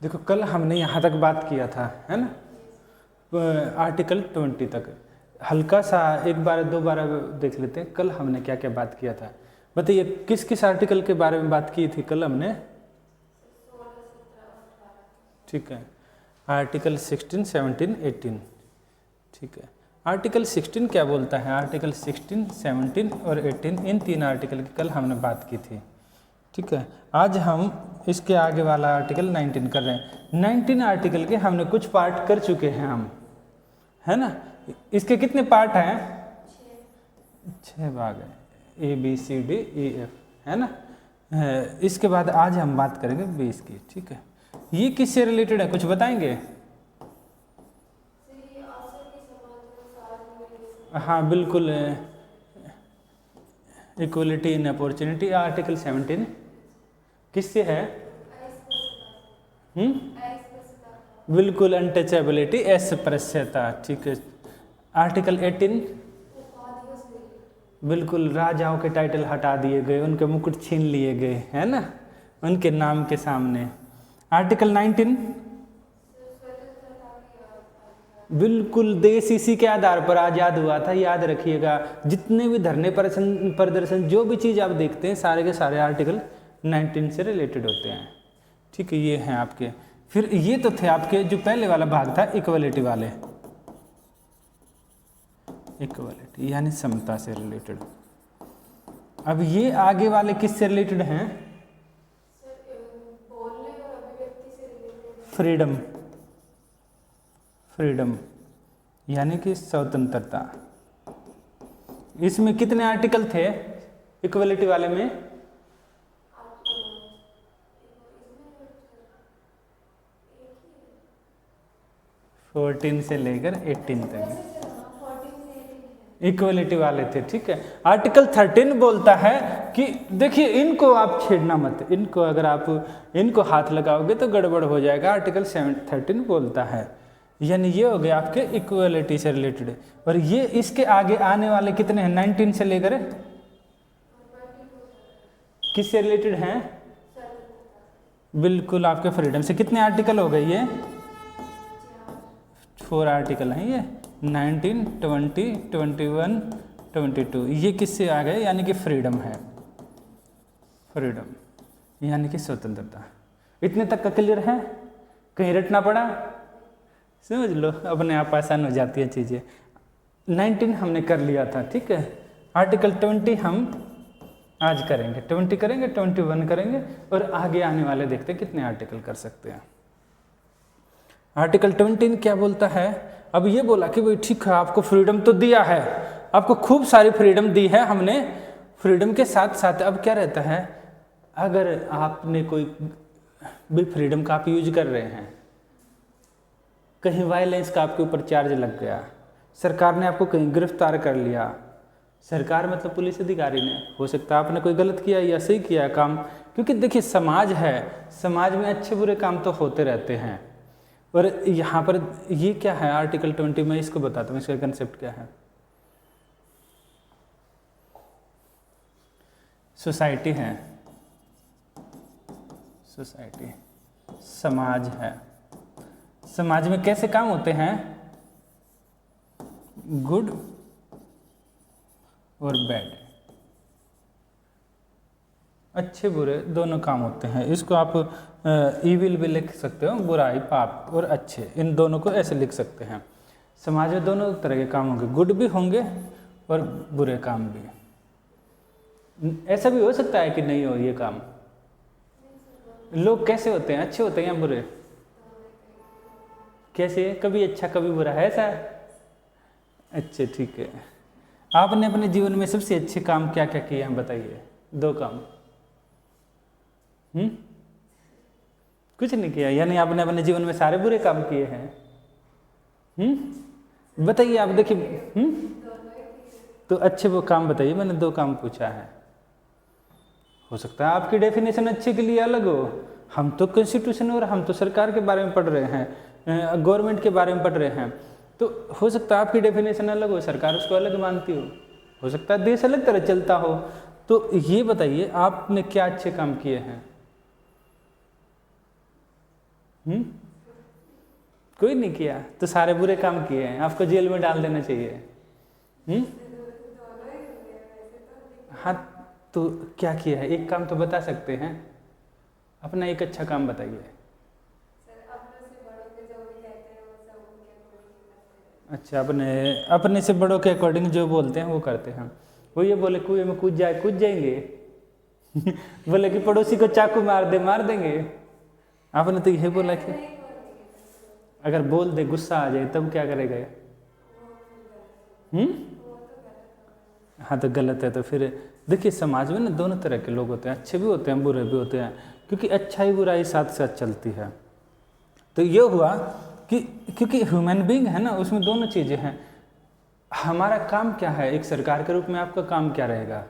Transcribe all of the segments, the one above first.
देखो कल हमने यहाँ तक बात किया था, है ना, आर्टिकल 20 तक। हल्का सा एक बार दो बार देख लेते हैं कल हमने क्या क्या बात किया था। बताइए किस किस आर्टिकल के बारे में बात की थी कल हमने? ठीक है, आर्टिकल 16, 17, 18। ठीक है, आर्टिकल 16 क्या बोलता है? आर्टिकल 16, 17 और 18 इन तीन आर्टिकल की कल हमने बात की थी। ठीक है, आज हम इसके आगे वाला आर्टिकल 19 कर रहे हैं। 19 आर्टिकल के हमने कुछ पार्ट कर चुके हैं हम, है ना। इसके कितने पार्ट हैं? 6 भाग है, ABCDEF, है ना। इसके बाद आज हम बात करेंगे 20 की। ठीक है, ये किससे रिलेटेड है, कुछ बताएंगे? हाँ बिल्कुल, इक्वलिटी इन अपॉर्चुनिटी। आर्टिकल 17 किससे है? बिल्कुल, अनटचेबिलिटी, अस्पृश्यता। ठीक है, आर्टिकल 18 बिल्कुल, राजाओं के टाइटल हटा दिए गए, उनके मुकुट छीन लिए गए, है ना, उनके नाम के सामने। आर्टिकल 19 बिल्कुल, देश इसी के आधार पर आज़ाद हुआ था, याद रखिएगा। जितने भी धरने प्रदर्शन जो भी चीज़ आप देखते हैं सारे के सारे आर्टिकल 19 से रिलेटेड होते हैं। ठीक है, ये हैं आपके। फिर ये तो थे आपके जो पहले वाला भाग था इक्वलिटी वाले, इक्वलिटी यानी समता से रिलेटेड। अब ये आगे वाले किससे रिलेटेड हैं? फ्रीडम, फ्रीडम यानी कि स्वतंत्रता। इसमें कितने आर्टिकल थे इक्वलिटी वाले में? 14 से लेकर 18 तक इक्वलिटी वाले थे। ठीक है, आर्टिकल 13 बोलता है कि देखिए इनको आप छेड़ना मत, इनको अगर आप इनको हाथ लगाओगे तो गड़बड़ हो जाएगा। आर्टिकल 13 बोलता है, यानी ये हो गए आपके इक्वलिटी से रिलेटेड। और ये इसके आगे आने वाले कितने हैं? 19 से लेकर किससे रिलेटेड हैं? बिल्कुल, आपके फ्रीडम से। कितने आर्टिकल हो गए? ये 4 आर्टिकल हैं ये, 19, 20, 21, 22। ये किससे आ गए? यानी कि फ्रीडम है, फ्रीडम यानी कि स्वतंत्रता। इतने तक का क्लियर है? कहीं रटना पड़ा? समझ लो, अपने आप आसान हो जाती है चीज़ें। 19 हमने कर लिया था। ठीक है, आर्टिकल 20 हम आज करेंगे, 20 करेंगे, 21 करेंगे, और आगे आने वाले देखते हैं कितने आर्टिकल कर सकते हैं। आर्टिकल 20 क्या बोलता है? अब ये बोला कि भाई ठीक है, आपको फ्रीडम तो दिया है, आपको खूब सारी फ्रीडम दी है हमने। फ्रीडम के साथ साथ अब क्या रहता है, अगर आपने कोई भी फ्रीडम का आप यूज कर रहे हैं, कहीं वायलेंस का आपके ऊपर चार्ज लग गया, सरकार ने आपको कहीं गिरफ्तार कर लिया, सरकार मतलब पुलिस अधिकारी ने, हो सकता है आपने कोई गलत किया या सही किया काम, क्योंकि देखिए समाज है, समाज में अच्छे बुरे काम तो होते रहते हैं। और यहाँ पर ये क्या है आर्टिकल 20 में, इसको बताता हूँ, इसका कंसेप्ट क्या है। सोसाइटी है, सोसाइटी समाज है। समाज में कैसे काम होते हैं? गुड और बैड, अच्छे बुरे दोनों काम होते हैं। इसको आप ईविल भी लिख सकते हो, बुराई पाप, और अच्छे, इन दोनों को ऐसे लिख सकते हैं। समाज में दोनों तरह के काम होंगे, गुड भी होंगे और बुरे काम भी। ऐसा भी हो सकता है कि नहीं हो ये काम। लोग कैसे होते हैं, अच्छे होते हैं या बुरे? कैसे? कभी अच्छा कभी बुरा है, ऐसा? अच्छे, ठीक है। आपने अपने जीवन में सबसे अच्छे काम क्या क्या किए हैं बताइए, 2 काम। कुछ नहीं किया, यानी आपने अपने जीवन में सारे बुरे काम किए हैं। बताइए आप, देखिए। तो अच्छे वो काम बताइए, मैंने 2 काम पूछा है। हो सकता है आपकी डेफिनेशन अच्छे के लिए अलग हो, हम तो कॉन्स्टिट्यूशन और हम तो सरकार के बारे में पढ़ रहे हैं, गवर्नमेंट के बारे में पढ़ रहे हैं, तो हो सकता है आपकी डेफिनेशन अलग हो, सरकार उसको अलग मानती हो सकता है देश अलग तरह चलता हो। तो ये बताइए आपने क्या अच्छे काम किए हैं? कोई नहीं किया तो सारे बुरे काम किए हैं, आपको जेल में डाल देना चाहिए। हाँ तो क्या किया है, एक काम तो बता सकते हैं, अपना एक अच्छा काम बताइए। अच्छा, अपने से बड़ों के अकॉर्डिंग जो बोलते हैं वो करते हैं। वो ये बोले कुएं में कूद जाएंगे बोले कि पड़ोसी को चाकू मार देंगे। आपने तो यही बोला कि अगर बोल दे गुस्सा आ जाए तब क्या करेगा? हाँ तो गलत है। तो फिर देखिए समाज में ना दोनों तरह के लोग होते हैं, अच्छे भी होते हैं बुरे भी होते हैं, क्योंकि अच्छाई बुराई साथ साथ चलती है। तो ये हुआ कि क्योंकि ह्यूमन बीइंग है ना, उसमें दोनों चीज़ें हैं। हमारा काम क्या है, एक सरकार के रूप में आपका काम क्या रहेगा?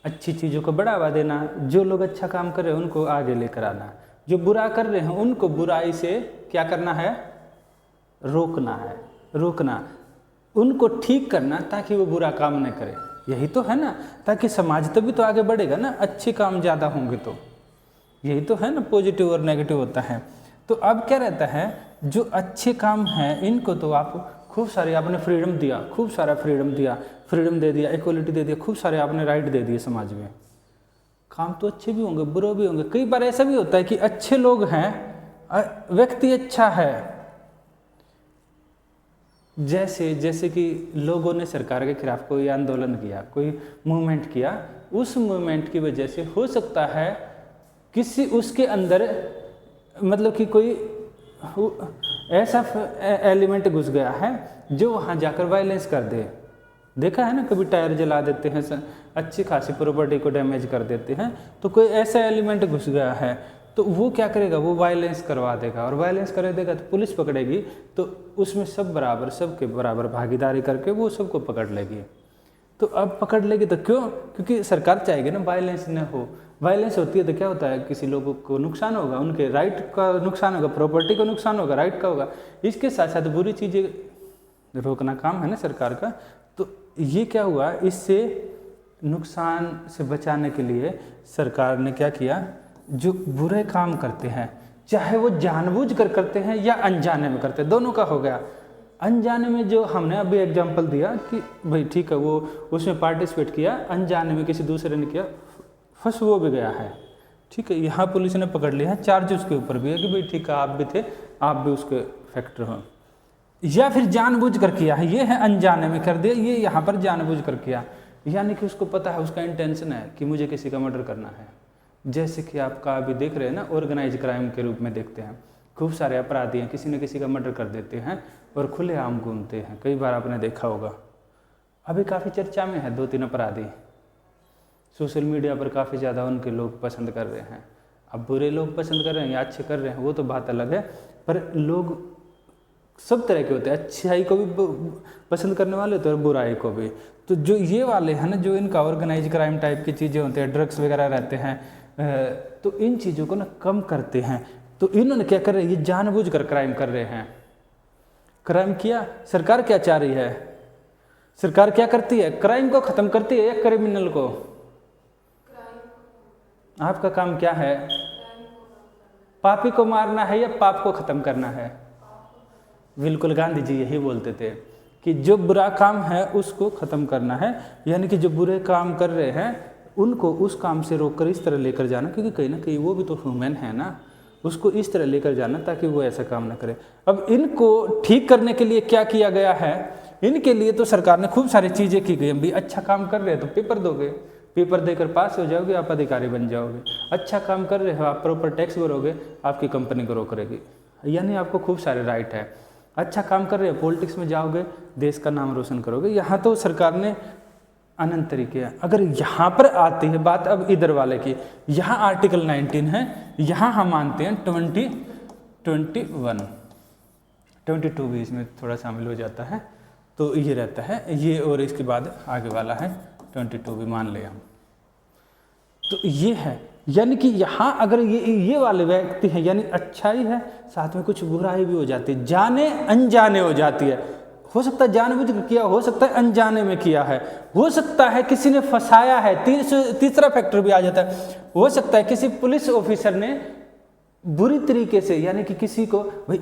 अच्छी चीज़ों को बढ़ावा देना, जो लोग अच्छा काम कर रहे हैं उनको आगे लेकर आना, जो बुरा कर रहे हैं उनको बुराई से क्या करना है, रोकना, उनको ठीक करना ताकि वो बुरा काम न करे। यही तो है ना, ताकि समाज तभी तो आगे बढ़ेगा ना, अच्छे काम ज़्यादा होंगे तो। यही तो है ना, पॉजिटिव और नेगेटिव होता है। तो अब क्या रहता है, जो अच्छे काम हैं इनको तो आप खूब सारे आपने फ्रीडम दिया, खूब सारा फ्रीडम दे दिया, इक्वलिटी दे दिया, खूब सारे आपने राइट दे दिए समाज में। काम तो अच्छे भी होंगे बुरे भी होंगे। कई बार ऐसा भी होता है कि अच्छे लोग हैं, व्यक्ति अच्छा है, जैसे कि लोगों ने सरकार के खिलाफ कोई आंदोलन किया, कोई मूवमेंट किया, उस मूवमेंट की वजह से हो सकता है किसी उसके अंदर मतलब कि कोई ऐसा एलिमेंट घुस गया है जो वहाँ जाकर वायलेंस कर दे। देखा है ना, कभी टायर जला देते हैं, अच्छी खासी प्रॉपर्टी को डैमेज कर देते हैं, तो कोई ऐसा एलिमेंट घुस गया है तो वो क्या करेगा, वो वायलेंस करवा देगा, और वायलेंस कर देगा तो पुलिस पकड़ेगी, तो उसमें सबके बराबर भागीदारी करके वो सबको पकड़ लेगी। तो अब पकड़ लेगी तो क्यों? क्योंकि सरकार चाहेगी ना वायलेंस न हो। वायलेंस होती है तो क्या होता है, किसी लोगों को नुकसान होगा, उनके राइट का नुकसान होगा, प्रॉपर्टी का नुकसान होगा, राइट का होगा। इसके साथ साथ बुरी चीज़ें रोकना काम है ना सरकार का। तो ये क्या हुआ, इससे नुकसान से बचाने के लिए सरकार ने क्या किया, जो बुरे काम करते हैं, चाहे वो जानबूझकर करते हैं या अनजाने में करते हैं, दोनों का हो गया। अनजाने में जो हमने अभी एग्जांपल दिया कि भाई ठीक है वो उसमें पार्टिसिपेट किया, अनजाने में किसी दूसरे ने किया, फंस वो भी गया है, ठीक है। यहाँ पुलिस ने पकड़ लिया है, चार्ज उसके ऊपर भी है कि भाई ठीक है आप भी थे, आप भी उसके फैक्टर हो। या फिर जानबूझ कर किया है, ये है अनजाने में कर दिया, ये यहाँ पर जानबूझ कर किया, यानी कि उसको पता है, उसका इंटेंशन है कि मुझे किसी का मर्डर करना है। जैसे कि आपका अभी देख रहे हैं ना, ऑर्गेनाइज क्राइम के रूप में देखते हैं, खूब सारे अपराधी हैं, किसी न किसी का मर्डर कर देते हैं और खुलेआम घूमते हैं। कई बार आपने देखा होगा, अभी काफ़ी चर्चा में है 2-3 अपराधी, सोशल मीडिया पर काफ़ी ज़्यादा उनके लोग पसंद कर रहे हैं। अब बुरे लोग पसंद कर रहे हैं या अच्छे कर रहे हैं वो तो बात अलग है, पर लोग सब तरह के होते हैं, अच्छाई को भी पसंद करने वाले होते हैं और बुराई को भी। तो जो ये वाले हैं ना, जो इनका ऑर्गेनाइज क्राइम टाइप की चीज़ें होती हैं, ड्रग्स वगैरह रहते हैं, तो इन चीज़ों को ना कम करते हैं। तो इन्होंने क्या कर रहे हैं, ये जानबूझकर क्राइम कर रहे हैं। क्राइम किया, सरकार क्या चाह रही है, सरकार क्या करती है, क्राइम को ख़त्म करती है या क्रिमिनल को? आपका काम क्या है, पापी को मारना है या पाप को ख़त्म करना है? बिल्कुल, गांधी जी यही बोलते थे कि जो बुरा काम है उसको ख़त्म करना है, यानी कि जो बुरे काम कर रहे हैं उनको उस काम से रोककर इस तरह लेकर जाना, क्योंकि कहीं ना कहीं वो भी तो ह्यूमन है ना, उसको इस तरह लेकर जाना ताकि वो ऐसा काम ना करे। अब इनको ठीक करने के लिए क्या किया गया है, इनके लिए तो सरकार ने खूब सारी चीज़ें की गई। भाई अच्छा काम कर रहे हैं तो पेपर दोगे, पेपर देकर पास हो जाओगे, आप अधिकारी बन जाओगे। अच्छा काम कर रहे हो, आप प्रॉपर टैक्स भरोगे, आपकी कंपनी ग्रो करेगी, यानी आपको खूब सारे राइट है। अच्छा काम कर रहे हो, पॉलिटिक्स में जाओगे, देश का नाम रोशन करोगे। यहाँ तो सरकार ने अनंत तरीके हैं। अगर यहाँ पर आती है बात अब इधर वाले की, यहाँ आर्टिकल 19 है, यहाँ हम मानते हैं 22 भी इसमें थोड़ा शामिल हो जाता है, तो ये रहता है ये, और इसके बाद आगे वाला है 22 भी मान ले हम। तो ये है, यानी कि यहाँ अगर ये वाले व्यक्ति हैं, यानी अच्छाई है साथ में कुछ बुराई भी हो जाती है, जाने अनजाने हो जाती है। हो सकता है जानबूझ कर किया, हो सकता है अनजाने में किया है, हो सकता है किसी ने फंसाया है, तीसरा फैक्टर भी आ जाता है। हो सकता है किसी पुलिस ऑफिसर ने बुरी तरीके से, यानी कि किसी को, भाई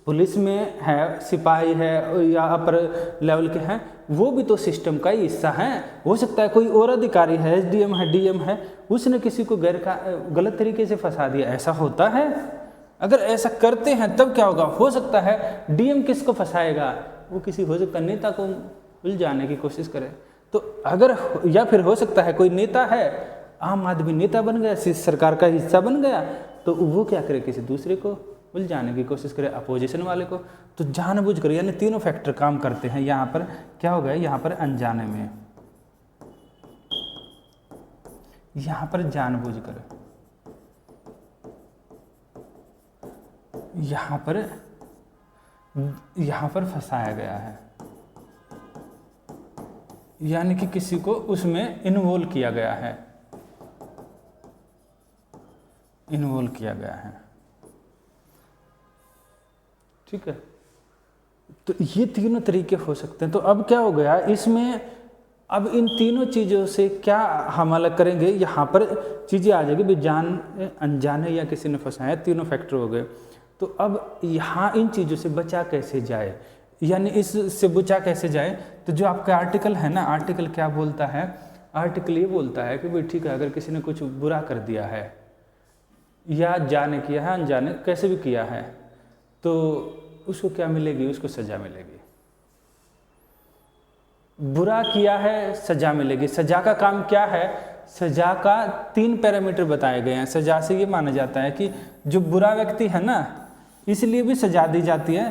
पुलिस में है, सिपाही है या अपर लेवल के हैं, वो भी तो सिस्टम का ही हिस्सा है। हो सकता है कोई और अधिकारी है, एसडीएम है, डीएम है, उसने किसी को गलत तरीके से फंसा दिया, ऐसा होता है। अगर ऐसा करते हैं तब क्या होगा, हो सकता है डीएम किसको फंसाएगा, वो किसी हो सकता है नेता को उलझाने की कोशिश करे। तो अगर, या फिर हो सकता है कोई नेता है, आम आदमी नेता बन गया, सरकार का हिस्सा बन गया, तो वो क्या करे, किसी दूसरे को उलझाने की कोशिश करे, अपोजिशन वाले को। तो जानबूझ कर, यानी तीनों फैक्टर काम करते हैं। यहाँ पर क्या हो गया, यहाँ पर अनजाने में, यहाँ पर जानबूझ कर, यहाँ पर फंसाया गया है, यानी कि किसी को उसमें इन्वॉल्व किया गया है, इन्वॉल्व किया गया है। ठीक है, तो ये तीनों तरीके हो सकते हैं। तो अब क्या हो गया इसमें, अब इन तीनों चीज़ों से क्या हम अलग करेंगे, यहाँ पर चीज़ें आ जाएगी, भाई जान अनजाने या किसी ने फंसाया, तीनों फैक्टर हो गए। तो अब यहाँ इन चीज़ों से बचा कैसे जाए, यानी इससे बचा कैसे जाए। तो जो आपका आर्टिकल है ना, आर्टिकल क्या बोलता है, आर्टिकल ये बोलता है कि भाई ठीक है, अगर किसी ने कुछ बुरा कर दिया है या जाने किया है, अनजाने कैसे भी किया है, तो उसको क्या मिलेगी, उसको सजा मिलेगी। बुरा किया है, सजा मिलेगी। सजा का काम क्या है, सजा का 3 पैरामीटर बताए गए हैं। सजा से ये माना जाता है कि जो बुरा व्यक्ति है ना, इसलिए भी सजा दी जाती है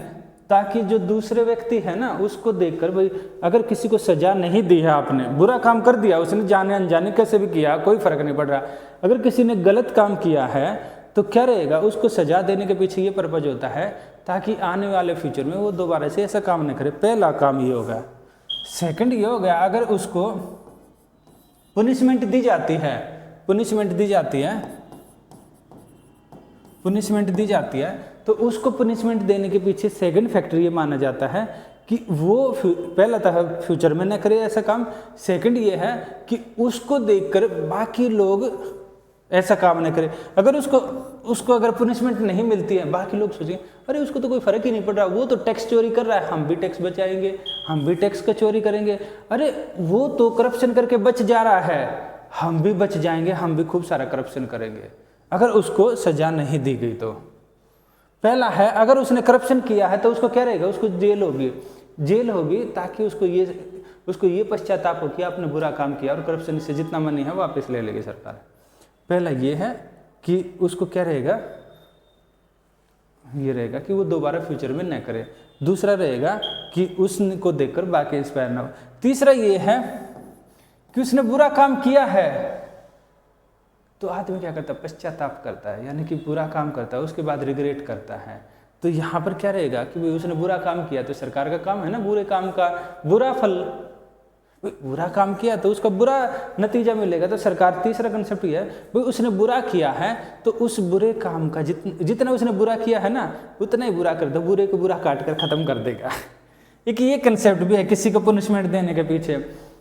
ताकि जो दूसरे व्यक्ति है ना, उसको देखकर, भाई अगर किसी को सजा नहीं दी है, आपने बुरा काम कर दिया, उसने जाने अनजाने कैसे भी किया, कोई फर्क नहीं पड़ रहा। अगर किसी ने गलत काम किया है तो क्या रहेगा, उसको सजा देने के पीछे ये पर्पज होता है ताकि आने वाले फ्यूचर में वो दोबारा से ऐसा काम नहीं करे। पहला काम ये होगा। सेकंड ये हो गया, अगर उसको पनिशमेंट दी जाती है, पनिशमेंट दी जाती है, पनिशमेंट दी जाती है, तो उसको पनिशमेंट देने के पीछे सेकंड फैक्टर ये माना जाता है कि वो पहला था फ्यूचर में न करे ऐसा काम। सेकंड ये है कि उसको देखकर बाकी लोग ऐसा काम न करे। अगर उसको अगर पनिशमेंट नहीं मिलती है, बाकी लोग सोचेंगे अरे उसको तो कोई फर्क ही नहीं पड़ रहा, वो तो टैक्स चोरी कर रहा है, हम भी टैक्स बचाएंगे, हम भी टैक्स का चोरी करेंगे, अरे वो तो करप्शन करके बच जा रहा है, हम भी बच जाएंगे, हम भी खूब सारा करप्शन करेंगे। अगर उसको सजा नहीं दी गई तो पहला है, अगर उसने करप्शन किया है तो उसको क्या रहेगा, उसको जेल होगी, जेल होगी ताकि उसको ये पश्चाताप हो कि आपने बुरा काम किया और करप्शन से जितना मनी है वापस ले लेगी सरकार। पहला ये है कि उसको क्या रहेगा, ये रहेगा कि वो दोबारा फ्यूचर में न करे। दूसरा रहेगा कि उसको देखकर बाकी इंस्पायर ना हो। तीसरा ये है कि उसने बुरा काम किया है तो आदमी क्या करता है, पश्चाताप करता है, यानी कि बुरा काम करता है उसके बाद रिग्रेट करता है। तो यहाँ पर क्या रहेगा कि भाई उसने बुरा काम किया तो सरकार का काम है ना बुरे काम का बुरा फल, बुरा काम किया तो उसका बुरा नतीजा मिलेगा। तो सरकार, तीसरा कंसेप्ट ये है भाई उसने बुरा किया है तो उस बुरे काम का जितना उसने बुरा किया है ना उतना ही बुरा कर दो, बुरे को बुरा काट कर ख़त्म कर देगा। एक ये कंसेप्ट भी है किसी को पनिशमेंट देने के पीछे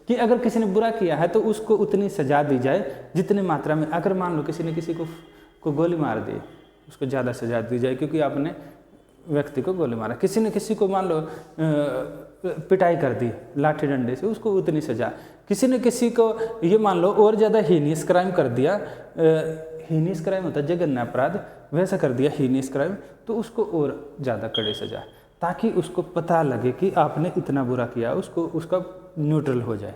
कि अगर किसी ने बुरा किया है तो उसको उतनी सजा दी जाए जितनी मात्रा में, अगर मान लो किसी ने किसी को गोली मार दी उसको ज़्यादा सजा दी जाए क्योंकि आपने व्यक्ति को गोली मारा। किसी ने किसी को मान लो पिटाई कर दी लाठी डंडे से, उसको उतनी सजा। किसी ने किसी को ये मान लो और ज़्यादा हीनियस क्राइम कर दिया, हीनियस क्राइम होता है जघन्य अपराध, वैसा कर दिया हीनियस क्राइम, तो उसको और ज़्यादा कड़ी सजा, ताकि उसको पता लगे कि आपने इतना बुरा किया, उसको उसका न्यूट्रल हो जाए।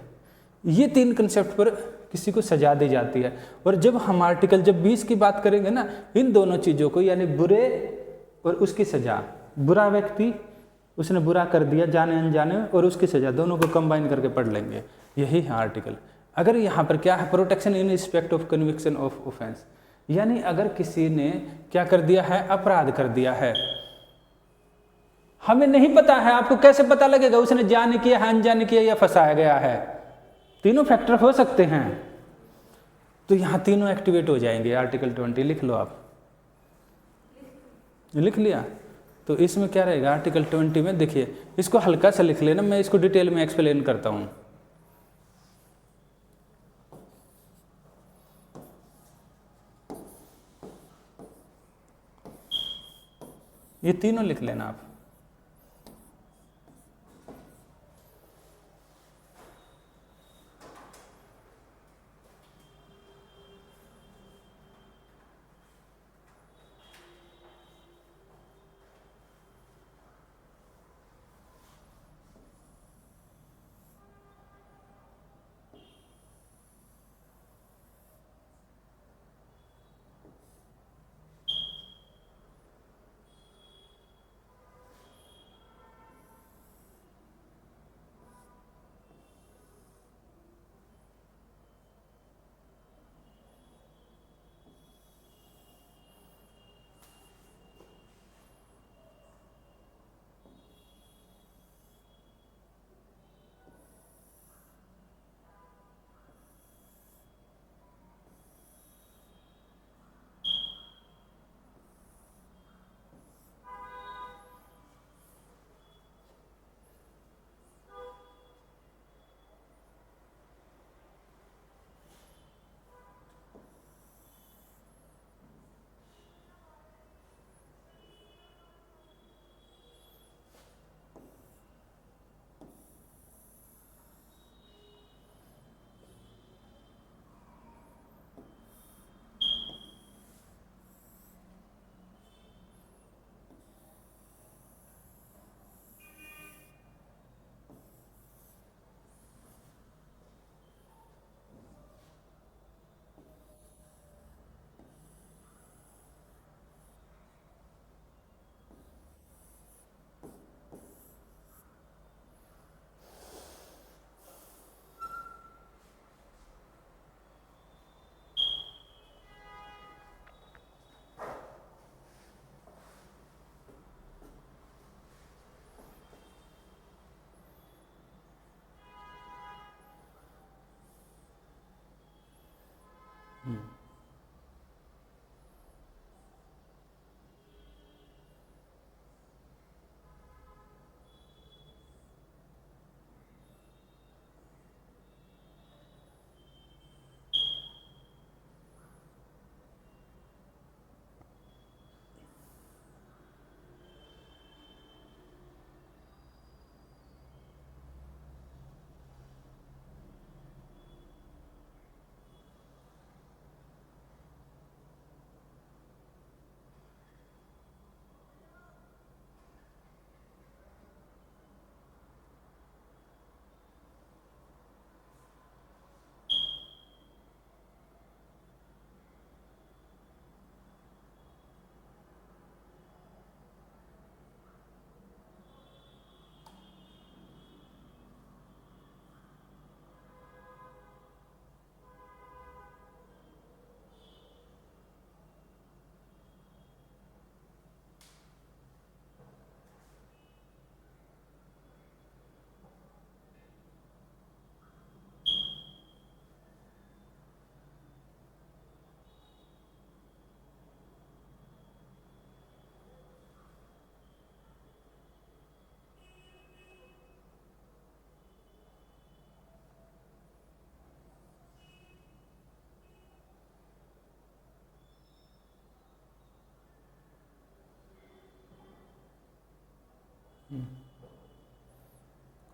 ये 3 कंसेप्ट पर किसी को सजा दी जाती है। और जब हम आर्टिकल 20 की बात करेंगे ना, इन दोनों चीज़ों को यानी बुरे और उसकी सजा, बुरा व्यक्ति उसने बुरा कर दिया जाने अनजाने और उसकी सजा, दोनों को कंबाइन करके पढ़ लेंगे। यही है आर्टिकल। अगर यहाँ पर क्या है, protection in respect of conviction of offence, यानी अगर किसी ने क्या कर दिया है, अपराध कर दिया है, हमें नहीं पता है, आपको कैसे पता लगेगा उसने जाने किया है, अनजाने किया या फंसाया गया है? तीनों फैक्टर हो सकते हैं, तो यहाँ तीनों एक्टिवेट हो जाएंगे। आर्टिकल 20 लिख लो, आप लिख लिया? तो इसमें क्या रहेगा आर्टिकल 20 में, देखिए इसको हल्का सा लिख लेना, मैं इसको डिटेल में एक्सप्लेन करता हूँ। ये तीनों लिख लेना आप।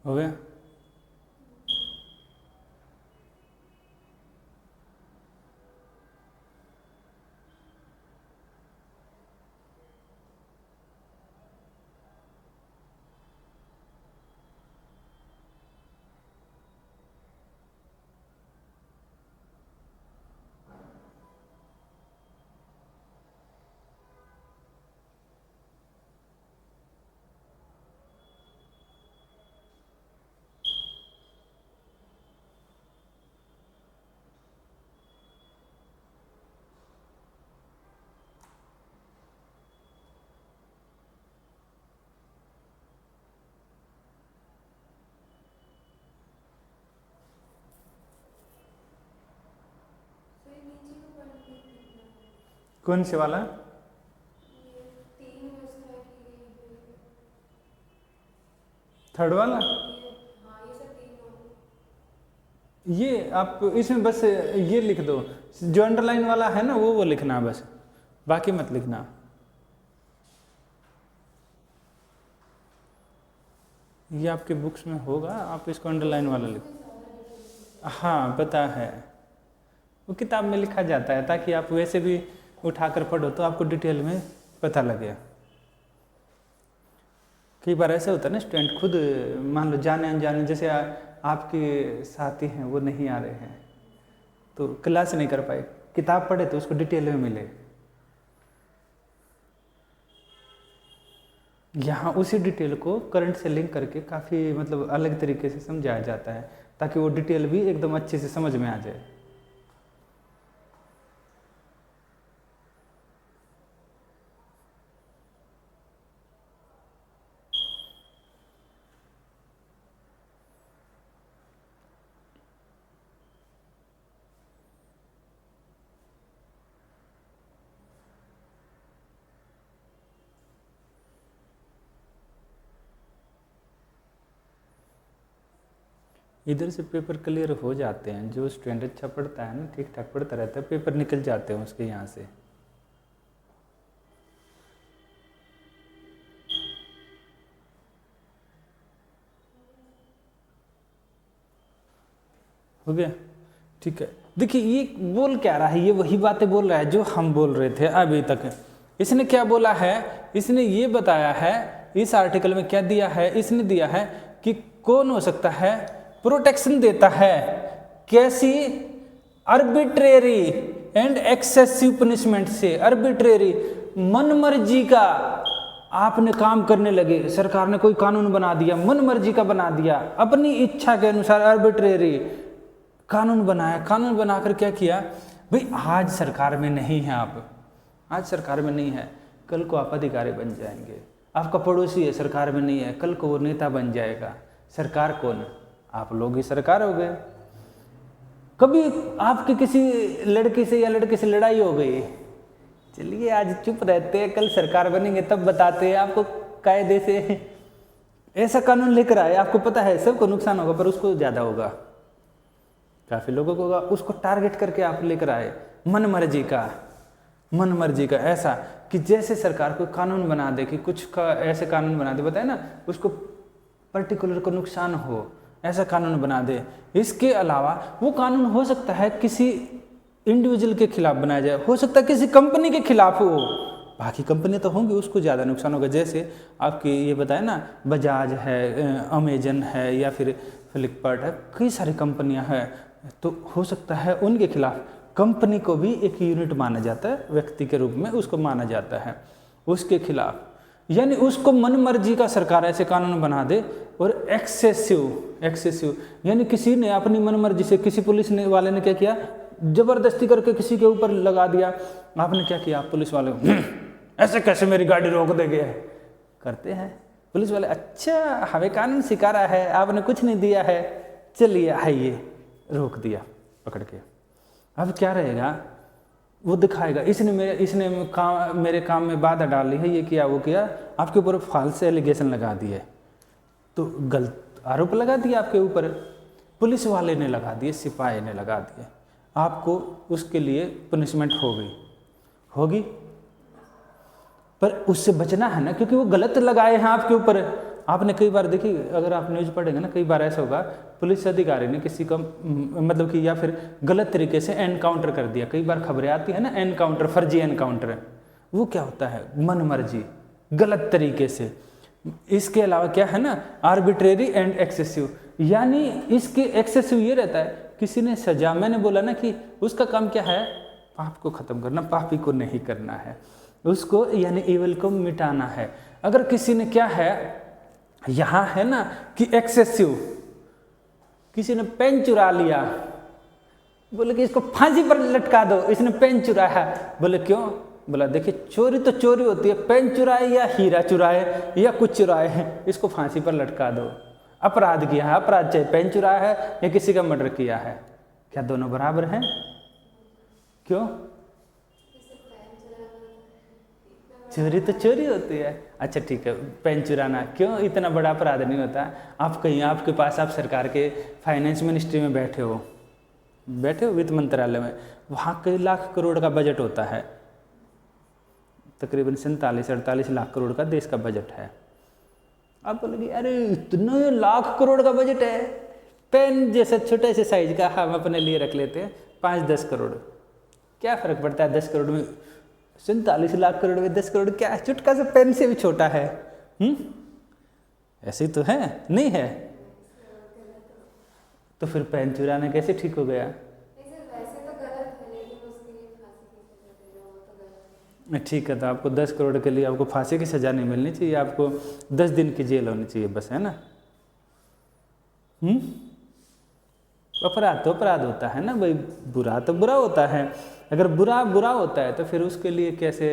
हो गया। कौन से वाला? थर्ड वाला? ये आप इसमें बस ये लिख दो, जो अंडरलाइन वाला है ना वो लिखना बस, बाकी मत लिखना। ये आपके बुक्स में होगा, आप इसको अंडरलाइन वाला लिख। हाँ पता है, वो किताब में लिखा जाता है ताकि आप वैसे भी उठाकर पढ़ो तो आपको डिटेल में पता लगे। कई बार ऐसा होता है ना, स्टूडेंट खुद मान लो जाने अनजाने, जैसे आपके साथी हैं वो नहीं आ रहे हैं तो क्लास नहीं कर पाए, किताब पढ़े तो उसको डिटेल में मिले। यहाँ उसी डिटेल को करंट से लिंक करके काफ़ी मतलब अलग तरीके से समझाया जाता है ताकि वो डिटेल भी एकदम अच्छे से समझ में आ जाए। इधर से पेपर क्लियर हो जाते हैं, जो स्टूडेंट अच्छा पढ़ता है ना, ठीक ठाक पढ़ता रहता है, पेपर निकल जाते हैं उसके यहाँ से। हो गया, ठीक है। देखिए ये बोल क्या रहा है, ये वही बातें बोल रहा है जो हम बोल रहे थे अभी तक। इसने क्या बोला है, इसने ये बताया है, इस आर्टिकल में क्या दिया है, इसने दिया है कि कौन हो सकता है प्रोटेक्शन देता है, कैसी, आर्बिट्रेरी एंड एक्सेसिव पनिशमेंट से। आर्बिट्रेरी मन मर्जी का आपने काम करने लगे, सरकार ने कोई कानून बना दिया, मन मर्जी का बना दिया, अपनी इच्छा के अनुसार आर्बिट्रेरी कानून बनाया। कानून बनाकर क्या किया, भाई आज सरकार में नहीं है आप, आज सरकार में नहीं है, कल को आप अधिकारी बन जाएंगे। आपका पड़ोसी है, सरकार में नहीं है, कल को वो नेता बन जाएगा। सरकार कौन, आप लोग ही सरकार हो गए। कभी आपके किसी लड़के से या लड़के से लड़ाई हो गई, चलिए आज चुप रहते हैं, कल सरकार बनेंगे तब बताते हैं आपको कायदे से। ऐसा कानून लेकर आए, आपको पता है सबको नुकसान होगा पर उसको ज़्यादा होगा, काफ़ी लोगों को होगा, उसको टारगेट करके आप लेकर आए मन मर्जी का, मन मर्जी का। ऐसा कि जैसे सरकार कोई कानून बना दे कि कुछ का ऐसे कानून बना दे, बताए ना, उसको पर्टिकुलर को नुकसान हो, ऐसा कानून बना दे। इसके अलावा वो कानून हो सकता है किसी इंडिविजुअल के खिलाफ बनाया जाए, हो सकता है किसी कंपनी के खिलाफ हो, बाकी कंपनी तो होंगी उसको ज़्यादा नुकसान होगा। जैसे आपकी ये बताए ना, बजाज है, अमेजन है या फिर फ्लिपकार्ट है, कई सारी कंपनियां हैं, तो हो सकता है उनके खिलाफ। कंपनी को भी एक यूनिट माना जाता है, व्यक्ति के रूप में उसको माना जाता है, उसके खिलाफ। यानी उसको मन मर्जी का सरकार ऐसे कानून बना दे। और एक्सेसिव यानी किसी ने अपनी मन मर्जी से, किसी पुलिस ने वाले ने क्या किया, जबरदस्ती करके किसी के ऊपर लगा दिया। आपने क्या किया, पुलिस वाले ऐसे कैसे मेरी गाड़ी रोक देंगे, करते हैं पुलिस वाले। अच्छा हमें कानून सिखा रहा है, आपने कुछ नहीं दिया है, चलिए आइए, रोक दिया पकड़ के। अब क्या रहेगा, वो दिखाएगा इसने मेरे काम में बाधा डाली है, ये किया वो किया, आपके ऊपर फाल्स एलिगेशन लगा दिए, तो गलत आरोप लगा दिया आपके ऊपर, पुलिस वाले ने लगा दिए, सिपाही ने लगा दिए, आपको उसके लिए पनिशमेंट होगी। पर उससे बचना है ना, क्योंकि वो गलत लगाए हैं आपके ऊपर। आपने कई बार देखी, अगर आप न्यूज़ पढ़ेंगे ना, कई बार ऐसा होगा पुलिस अधिकारी ने किसी का मतलब कि या फिर गलत तरीके से एनकाउंटर कर दिया। कई बार खबरें आती है ना, एनकाउंटर, फर्जी एनकाउंटर, वो क्या होता है, मन मर्जी, गलत तरीके से। इसके अलावा क्या है ना, आर्बिट्रेरी एंड एक्सेसिव, यानी इसके एक्सेसिव ये रहता है, किसी ने सजा, मैंने बोला ना कि उसका काम क्या है, पाप को खत्म करना, पापी को नहीं करना है, उसको यानी इविल को मिटाना है। अगर किसी ने क्या है, यहाँ है ना कि एक्सेसिव, किसी ने पेन चुरा लिया, बोले कि इसको फांसी पर लटका दो, इसने पेन चुराया, बोले क्यों, बोला देखिए चोरी तो चोरी होती है, पेन चुराए या हीरा चुराए या कुछ चुराए, इसको फांसी पर लटका दो। अपराध किया है, अपराध चाहे पेन चुराया है या किसी का मर्डर किया है, क्या दोनों बराबर हैं? क्यों, चोरी तो चोरी होती है। अच्छा ठीक है, पेन चुराना क्यों, इतना बड़ा अपराध नहीं होता। आप कहीं, आपके पास, आप सरकार के फाइनेंस मिनिस्ट्री में बैठे हो, वित्त मंत्रालय में, वहाँ कई लाख करोड़ का बजट होता है, तकरीबन 47-48 लाख करोड़ का देश का बजट है। आप बोलोगे अरे इतने लाख करोड़ का बजट है, पेन जैसे छोटे से साइज का हम अपने लिए रख लेते हैं 5-10 करोड़, क्या फ़र्क पड़ता है 10 करोड़ में, 47 लाख करोड़ में 10 करोड़ क्या, चुटका सा पेन से भी छोटा है। ऐसे ही तो है, नहीं है? तो फिर पेन चुराना कैसे ठीक हो गया? ठीक है, तो आपको 10 करोड़ के लिए आपको फांसी की सज़ा नहीं मिलनी चाहिए, आपको 10 दिन की जेल होनी चाहिए बस, है ना? अपराध तो अपराध होता है ना भाई, बुरा तो बुरा होता है। अगर बुरा बुरा होता है तो फिर उसके लिए कैसे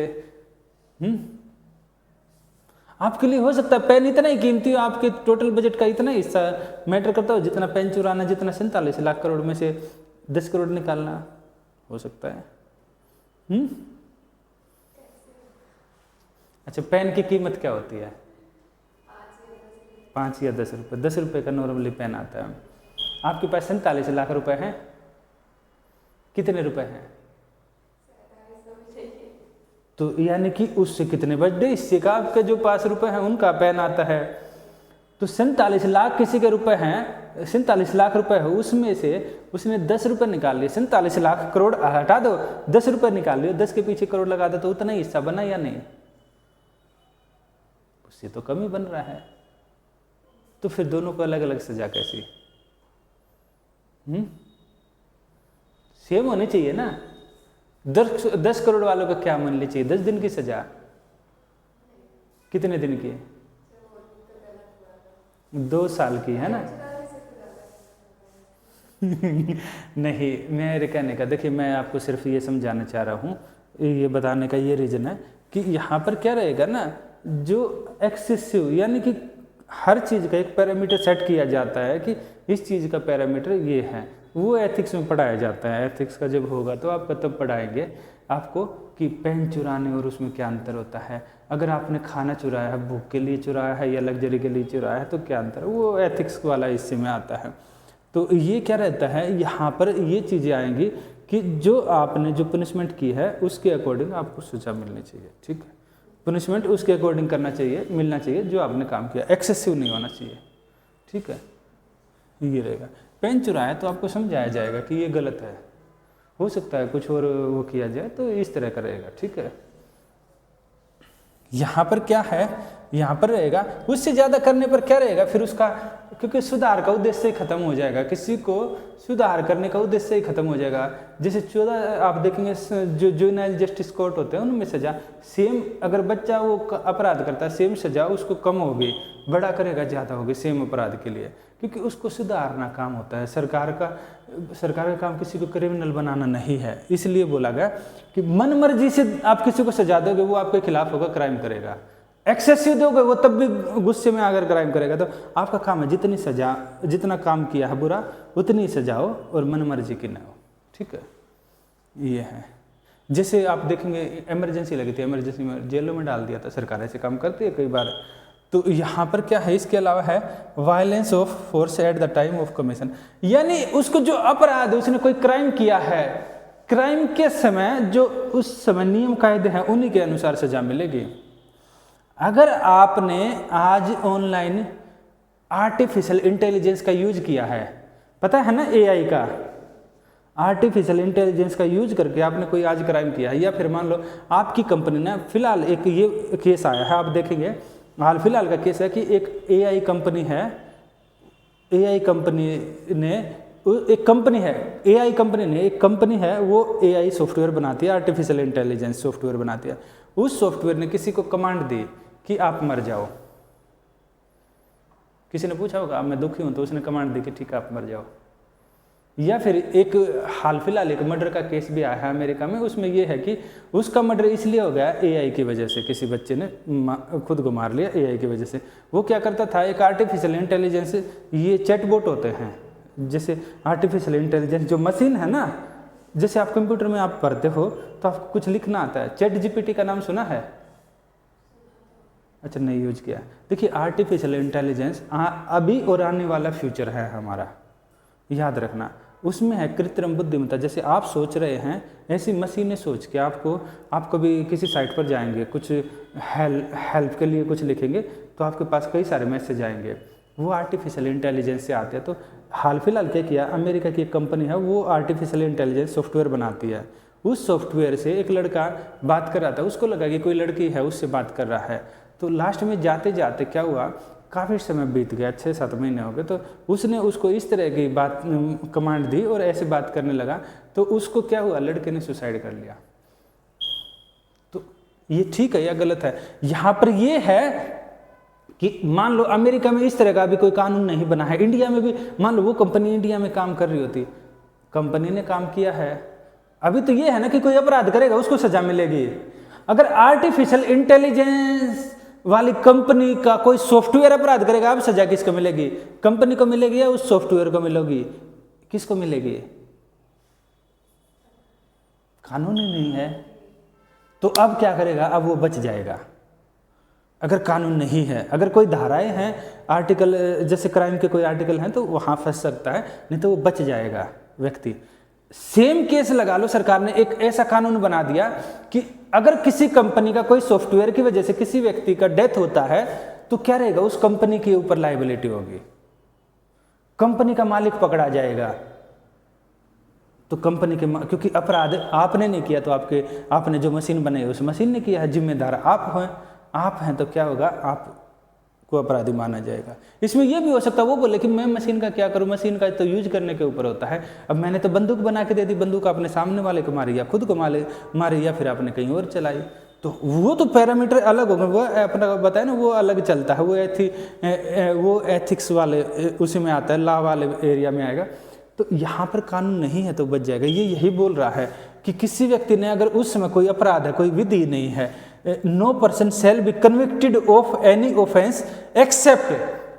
आपके लिए हो सकता है पेन इतना ही कीमती हो, आपके टोटल बजट का इतना हिस्सा मैटर करता हो जितना पेन चुराना, जितना 47 लाख करोड़ में से 10 करोड़ निकालना हो सकता है। अच्छा, पेन की कीमत क्या होती है? 5 या 10 रुपये। 10 रुपये का नॉर्मली पेन आता है। आपके पास 47 लाख रुपए हैं, कितने रुपए हैं? तो यानी कि उससे कितने बड़े हिस्से का आपके जो 5 रुपए हैं उनका पेन आता है। तो 47 लाख किसी के रुपए हैं, 47 लाख रुपए है, उसमें से उसने 10 रुपये निकाल लिए। 47 लाख करोड़ हटा दो, 10 रुपये निकाल लियो, 10 के पीछे करोड़ लगा दो, तो उतना ही हिस्सा बना या नहीं? उससे तो कम ही बन रहा है। तो फिर दोनों को अलग अलग सजा कैसी? सेम होनी चाहिए ना। 10 करोड़ वालों का क्या माननी चाहिए? 10 दिन की सजा, कितने दिन की? 2 साल की, है ना? नहीं, मेरे कहने का, देखिए मैं आपको सिर्फ ये समझाना चाह रहा हूँ, ये बताने का ये रीज़न है कि यहाँ पर क्या रहेगा ना, जो एक्सेसिव यानी कि हर चीज़ का एक पैरामीटर सेट किया जाता है कि इस चीज़ का पैरामीटर ये है, वो एथिक्स में पढ़ाया जाता है। एथिक्स का जब होगा तो आपका तब पढ़ाएंगे आपको कि पेन चुराने और उसमें क्या अंतर होता है। अगर आपने खाना चुराया है, भूख के लिए चुराया है या लग्जरी के लिए चुराया है, तो क्या अंतर है, वो एथिक्स वाला हिस्से में आता है। तो ये क्या रहता है, यहाँ पर ये चीज़ें आएंगी कि जो आपने जो पनिशमेंट की है उसके अकॉर्डिंग आपको सजा मिलनी चाहिए। ठीक है, पनिशमेंट उसके अकॉर्डिंग करना चाहिए, मिलना चाहिए जो आपने काम किया, एक्सेसिव नहीं होना चाहिए। ठीक है, ये रहेगा। पेन चुराया तो आपको समझाया जाएगा कि ये गलत है, हो सकता है कुछ और वो किया जाए, तो इस तरह का रहेगा। ठीक है, यहाँ पर क्या है, यहाँ पर रहेगा, उससे ज़्यादा करने पर क्या रहेगा फिर उसका, क्योंकि सुधार का उद्देश्य ही खत्म हो जाएगा, किसी को सुधार करने का उद्देश्य ही खत्म हो जाएगा। जैसे 14 आप देखेंगे जो जुवेनाइल जस्टिस कोर्ट होते हैं उनमें सजा सेम, अगर बच्चा वो अपराध करता है सेम सजा उसको कम होगी, बड़ा करेगा ज़्यादा होगी सेम अपराध के लिए, क्योंकि उसको सुधारना काम होता है। सरकार का काम किसी को क्रिमिनल बनाना नहीं है। इसलिए बोला गया कि मन मर्जी से आप किसी को सजा दोगे वो आपके खिलाफ होगा, क्राइम करेगा। एक्सेसिव दोगे वो तब भी गुस्से में अगर क्राइम करेगा। तो आपका काम है जितनी सजा, जितना काम किया है बुरा उतनी सजा हो और मन मर्जी की ना हो। ठीक है, ये है। जैसे आप देखेंगे इमरजेंसी लगी थी, इमरजेंसी में जेलों में डाल दिया था, सरकार ऐसे काम करती है कई बार। तो यहाँ पर क्या है, इसके अलावा है violence of force at the time of commission, यानी उसको जो अपराध उसने कोई क्राइम किया है, क्राइम के समय जो उस समय नियम कायदे हैं उन्हीं के अनुसार सजा मिलेगी। अगर आपने आज ऑनलाइन आर्टिफिशियल इंटेलिजेंस का यूज किया है, पता है ना, एआई का, आर्टिफिशियल इंटेलिजेंस का यूज करके आपने कोई आज क्राइम किया है, या फिर मान लो आपकी कंपनी ने, फिलहाल एक ये केस आया है, आप देखेंगे हाल फिलहाल का केस है कि एक एआई कंपनी है, एआई कंपनी ने एक कंपनी है वो एआई सॉफ्टवेयर बनाती है, आर्टिफिशियल इंटेलिजेंस सॉफ्टवेयर बनाती है। उस सॉफ्टवेयर ने किसी को कमांड दी कि आप मर जाओ। किसी ने पूछा होगा मैं दुखी हूं, तो उसने कमांड दी कि ठीक है आप मर जाओ। या फिर एक हाल फिलहाल एक मर्डर का केस भी आया है अमेरिका में, उसमें यह है कि उसका मर्डर इसलिए हो गया एआई की वजह से, किसी बच्चे ने खुद को मार लिया एआई की वजह से। वो क्या करता था, एक आर्टिफिशियल इंटेलिजेंस, ये चैटबॉट होते हैं, जैसे आर्टिफिशियल इंटेलिजेंस जो मशीन है ना, जैसे आप कंप्यूटर में आप पढ़ते हो तो आपको कुछ लिखना आता है, चैट जीपीटी का नाम सुना है? अच्छा, नहीं यूज किया। देखिए आर्टिफिशियल इंटेलिजेंस अभी और आने वाला फ्यूचर है हमारा, याद रखना। उसमें है कृत्रिम बुद्धिमत्ता। जैसे आप सोच रहे हैं ऐसी मशीनें सोच के आप कभी किसी साइट पर जाएंगे, कुछ हेल्प के लिए कुछ लिखेंगे तो आपके पास कई सारे मैसेज आएंगे, वो आर्टिफिशियल इंटेलिजेंस से आते हैं। तो हाल फिलहाल क्या किया, अमेरिका की एक कंपनी है वो आर्टिफिशियल इंटेलिजेंस सॉफ्टवेयर बनाती है। उस सॉफ्टवेयर से एक लड़का बात कर रहा था, उसको लगा कि कोई लड़की है उससे बात कर रहा है। तो लास्ट में जाते जाते क्या हुआ, काफ़ी समय बीत गया, 6-7 महीने हो गए, तो उसने उसको इस तरह की बात कमांड दी और ऐसे बात करने लगा, तो उसको क्या हुआ, लड़के ने सुसाइड कर लिया। तो ये ठीक है या गलत है? यहाँ पर ये है कि मान लो अमेरिका में इस तरह का अभी कोई कानून नहीं बना है, इंडिया में भी मान लो वो कंपनी इंडिया में काम कर रही होती, कंपनी ने काम किया है, अभी तो ये है ना कि कोई अपराध करेगा उसको सजा मिलेगी। अगर आर्टिफिशियल इंटेलिजेंस वाली कंपनी का कोई सॉफ्टवेयर अपराध करेगा, अब सजा किसको मिलेगी? कंपनी को मिलेगी या उस सॉफ्टवेयर को मिलेगी? किसको मिलेगी? कानून ही नहीं है तो अब क्या करेगा? अब वो बच जाएगा। अगर कानून नहीं है, अगर कोई धाराएं हैं, आर्टिकल जैसे क्राइम के कोई आर्टिकल हैं तो वहां फंस सकता है, नहीं तो वो बच जाएगा व्यक्ति। सेम केस लगा लो, सरकार ने एक ऐसा कानून बना दिया कि अगर किसी कंपनी का कोई सॉफ्टवेयर की वजह से किसी व्यक्ति का डेथ होता है तो क्या रहेगा, उस कंपनी के ऊपर लायबिलिटी होगी, कंपनी का मालिक पकड़ा जाएगा। तो कंपनी के क्योंकि अपराध आपने नहीं किया, तो आपने जो मशीन बनाई उस मशीन ने किया है, जिम्मेदार आप हैं, तो क्या होगा, आपको अपराधी माना जाएगा। इसमें यह भी हो सकता है वो बोले कि मैं मशीन का क्या करूं, मशीन का तो यूज करने के ऊपर होता है। अब मैंने तो बंदूक बना के दे दी, बंदूक आपने सामने वाले को मारी या खुद को मारी या फिर आपने कहीं और चलाई, तो वो तो पैरामीटर अलग होगा, वो अपना बताया ना, वो अलग चलता है, वो एथिक्स वाले उसी में आता है, लॉ वाले एरिया में आएगा। तो यहाँ पर कानून नहीं है तो बच जाएगा। ये यही बोल रहा है कि किसी व्यक्ति ने अगर उस समय कोई अपराध है, कोई विधि नहीं है, no person shall be convicted of any offence except,